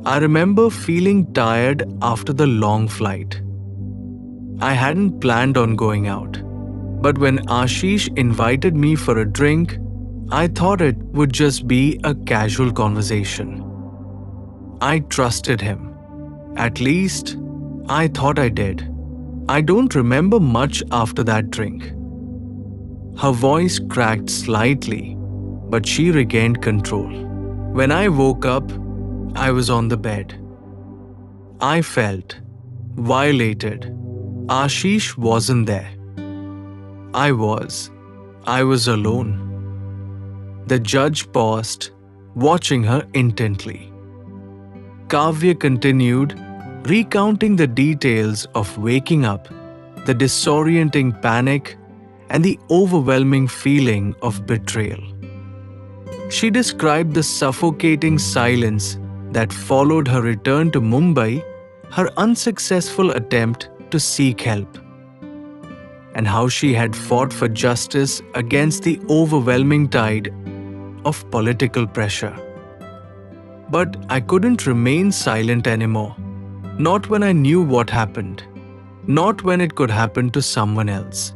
"I remember feeling tired after the long flight. I hadn't planned on going out, but when Ashish invited me for a drink, I thought it would just be a casual conversation. I trusted him. At least, I thought I did. I don't remember much after that drink." Her voice cracked slightly, but she regained control. When I woke up, I was on the bed. I felt violated. Ashish wasn't there. I was alone. The judge paused, watching her intently. Kavya continued, recounting the details of waking up, the disorienting panic, and the overwhelming feeling of betrayal. She described the suffocating silence that followed her return to Mumbai, her unsuccessful attempt to seek help, and how she had fought for justice against the overwhelming tide of political pressure. But I couldn't remain silent anymore. Not when I knew what happened. Not when it could happen to someone else.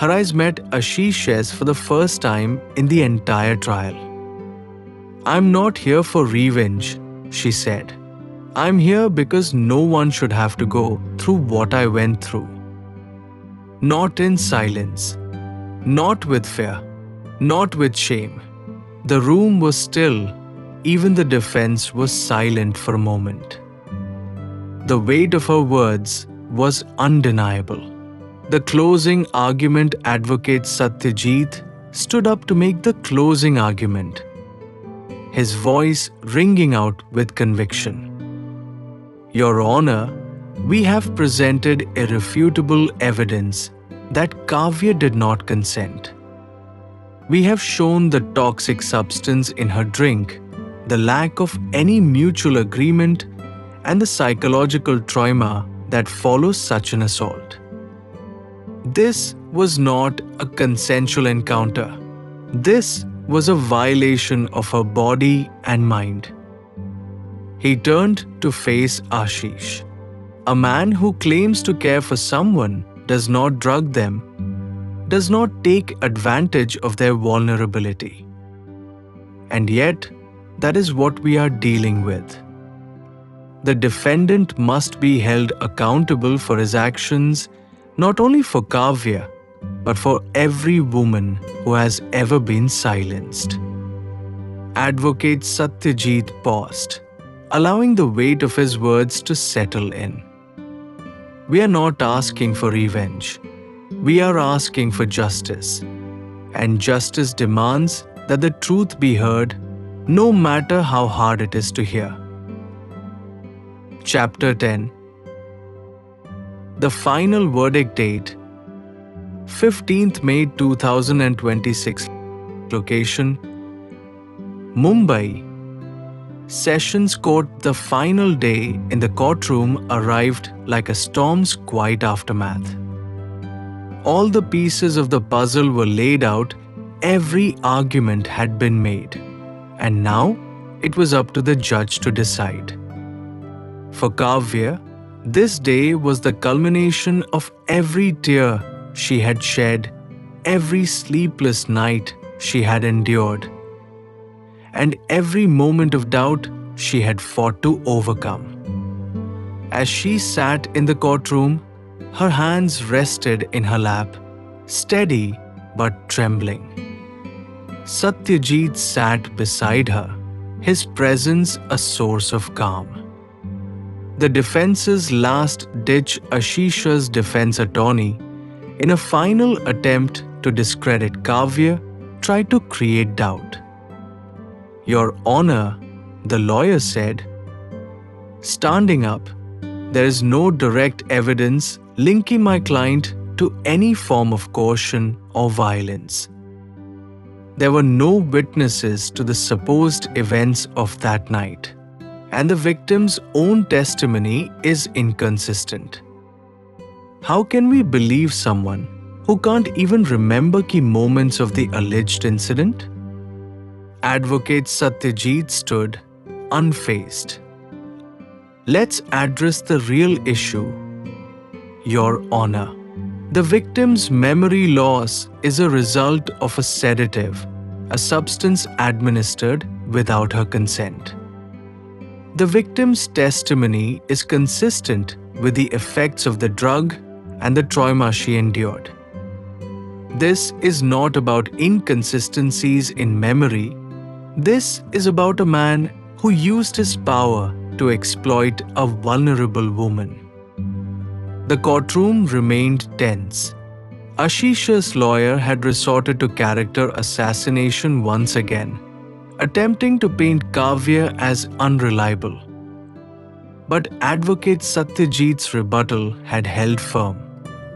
Her eyes met Ashish's for the first time in the entire trial. "I'm not here for revenge," she said. "I'm here because no one should have to go through what I went through. Not in silence. Not with fear. Not with shame." The room was still. Even the defense was silent for a moment. The weight of her words was undeniable. The closing argument advocate S.Thatte stood up to make the closing argument, his voice ringing out with conviction. "Your Honor, we have presented irrefutable evidence that Kavya did not consent. We have shown the toxic substance in her drink, the lack of any mutual agreement, and the psychological trauma that follows such an assault. This was not a consensual encounter. This was a violation of her body and mind." He turned to face Ashish. "A man who claims to care for someone does not drug them, does not take advantage of their vulnerability. And yet, that is what we are dealing with. The defendant must be held accountable for his actions, not only for Kavya, but for every woman who has ever been silenced." Advocate S.Thatte paused, allowing the weight of his words to settle in. "We are not asking for revenge. We are asking for justice. And justice demands that the truth be heard, no matter how hard it is to hear." Chapter 10. The final verdict date, 15th May 2026. Location, Mumbai. Sessions Court. The final day in the courtroom arrived like a storm's quiet aftermath. All the pieces of the puzzle were laid out, every argument had been made, and now it was up to the judge to decide. For Kavya, this day was the culmination of every tear she had shed, every sleepless night she had endured, and every moment of doubt she had fought to overcome. As she sat in the courtroom, her hands rested in her lap, steady but trembling. S.Thatte sat beside her, his presence a source of calm. The defense's last-ditch Ashish's defense attorney, in a final attempt to discredit Kavya, tried to create doubt. "Your Honor," the lawyer said, standing up, "there is no direct evidence linking my client to any form of coercion or violence. There were no witnesses to the supposed events of that night, and the victim's own testimony is inconsistent. How can we believe someone who can't even remember key moments of the alleged incident?" Advocate S.Thatte stood, unfazed. "Let's address the real issue. Your Honor, the victim's memory loss is a result of a sedative, a substance administered without her consent. The victim's testimony is consistent with the effects of the drug and the trauma she endured. This is not about inconsistencies in memory, This is about a man who used his power to exploit a vulnerable woman. The courtroom remained tense. Ashish's lawyer had resorted to character assassination once again, attempting to paint Kavya as unreliable. But advocate Satyajit's rebuttal had held firm.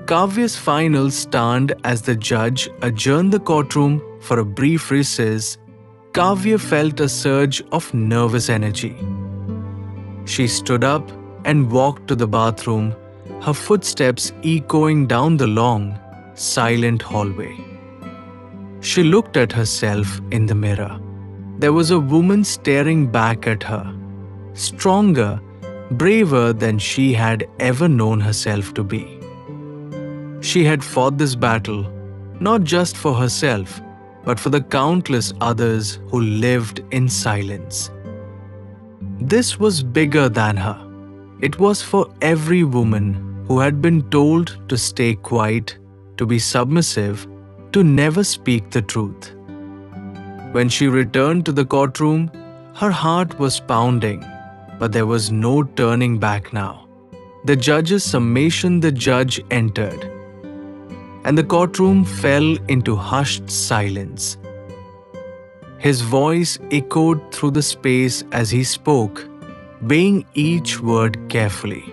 Kavya's final stand as the judge adjourned the courtroom for a brief recess. Kavya felt a surge of nervous energy. She stood up and walked to the bathroom, her footsteps echoing down the long, silent hallway. She looked at herself in the mirror. There was a woman staring back at her, stronger, braver than she had ever known herself to be. She had fought this battle, not just for herself, but for the countless others who lived in silence. This was bigger than her. It was for every woman who had been told to stay quiet, to be submissive, to never speak the truth. When she returned to the courtroom, her heart was pounding, but there was no turning back now. The judge's summation, the judge entered, and the courtroom fell into hushed silence. His voice echoed through the space as he spoke, weighing each word carefully.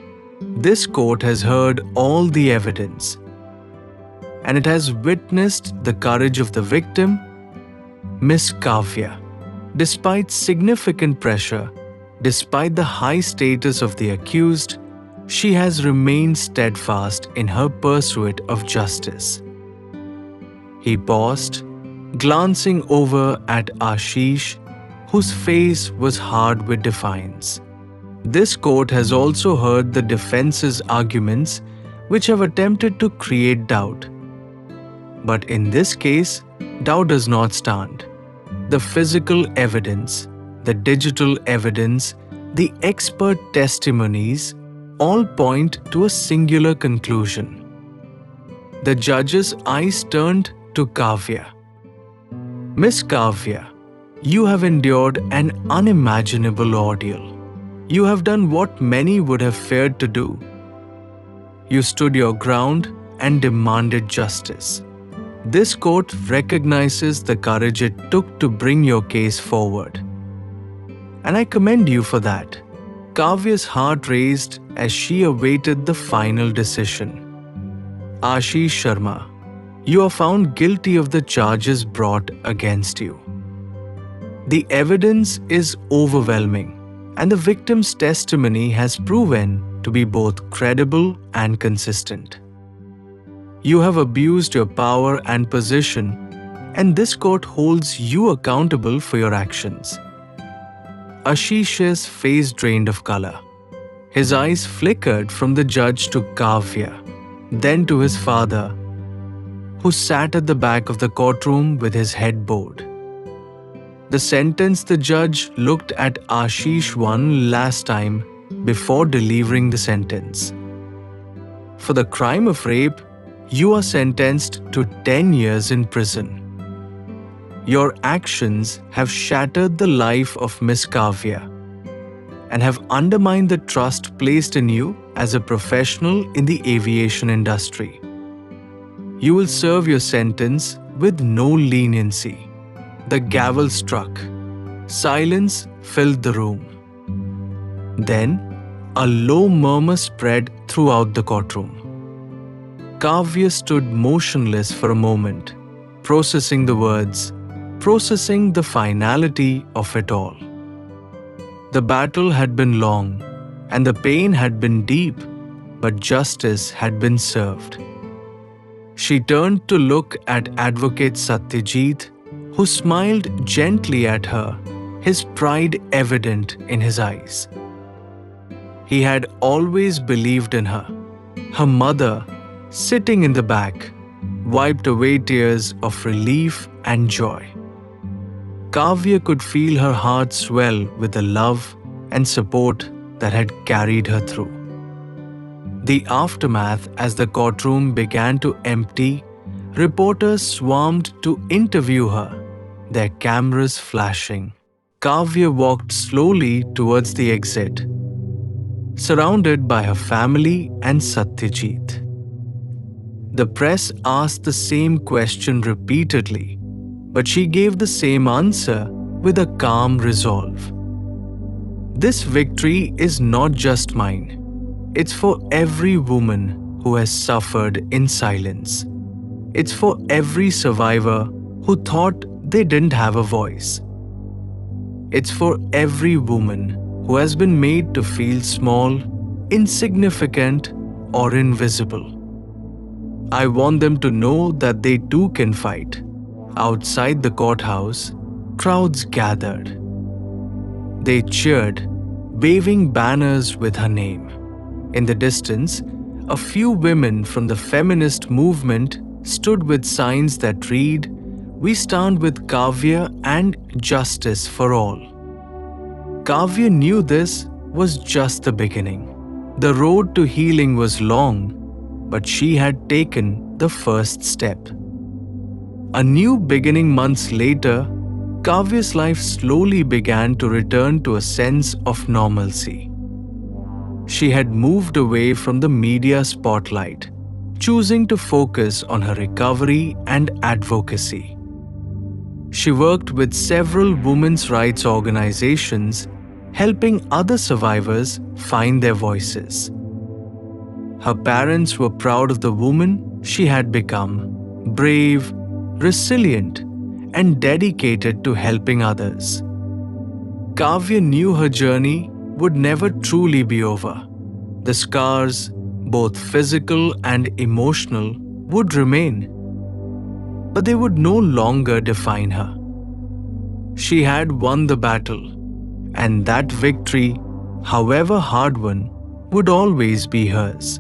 This court has heard all the evidence, and it has witnessed the courage of the victim, Miss Kavya. Despite significant pressure, despite the high status of the accused, she has remained steadfast in her pursuit of justice. He paused, glancing over at Ashish, whose face was hard with defiance. This court has also heard the defense's arguments, which have attempted to create doubt. But in this case, doubt does not stand. The physical evidence, the digital evidence, the expert testimonies all point to a singular conclusion. The judge's eyes turned to Kavya. Miss Kavya, you have endured an unimaginable ordeal. You have done what many would have feared to do. You stood your ground and demanded justice. This court recognizes the courage it took to bring your case forward, and I commend you for that. Kavya's heart raced as she awaited the final decision. Ashish Sharma, you are found guilty of the charges brought against you. The evidence is overwhelming, and the victim's testimony has proven to be both credible and consistent. You have abused your power and position, and this court holds you accountable for your actions. Ashish's face drained of color. His eyes flickered from the judge to Kavya, then to his father, who sat at the back of the courtroom with his head bowed. The sentence the judge looked at Ashish one last time before delivering the sentence. For the crime of rape, you are sentenced to 10 years in prison. Your actions have shattered the life of Miss Kavya and have undermined the trust placed in you as a professional in the aviation industry. You will serve your sentence with no leniency. The gavel struck. Silence filled the room. Then, a low murmur spread throughout the courtroom. Kavya stood motionless for a moment, processing the words, processing the finality of it all. The battle had been long, and the pain had been deep, but justice had been served. She turned to look at Advocate Satyajit, who smiled gently at her, his pride evident in his eyes. He had always believed in her. Her mother, sitting in the back, wiped away tears of relief and joy. Kavya could feel her heart swell with the love and support that had carried her through. The aftermath, as the courtroom began to empty, reporters swarmed to interview her, their cameras flashing. Kavya walked slowly towards the exit, surrounded by her family and Satyajit. The press asked the same question repeatedly, but she gave the same answer with a calm resolve. This victory is not just mine. It's for every woman who has suffered in silence. It's for every survivor who thought they didn't have a voice. It's for every woman who has been made to feel small, insignificant, or invisible. I want them to know that they too can fight. Outside the courthouse, crowds gathered. They cheered, waving banners with her name. In the distance, a few women from the feminist movement stood with signs that read, "We stand with Kavya and justice for all." Kavya knew this was just the beginning. The road to healing was long, but she had taken the first step. A new beginning months later, Kavya's life slowly began to return to a sense of normalcy. She had moved away from the media spotlight, choosing to focus on her recovery and advocacy. She worked with several women's rights organizations, helping other survivors find their voices. Her parents were proud of the woman she had become, brave, resilient, and dedicated to helping others. Kavya knew her journey would never truly be over. The scars, both physical and emotional, would remain, but they would no longer define her. She had won the battle, and that victory, however hard won, would always be hers.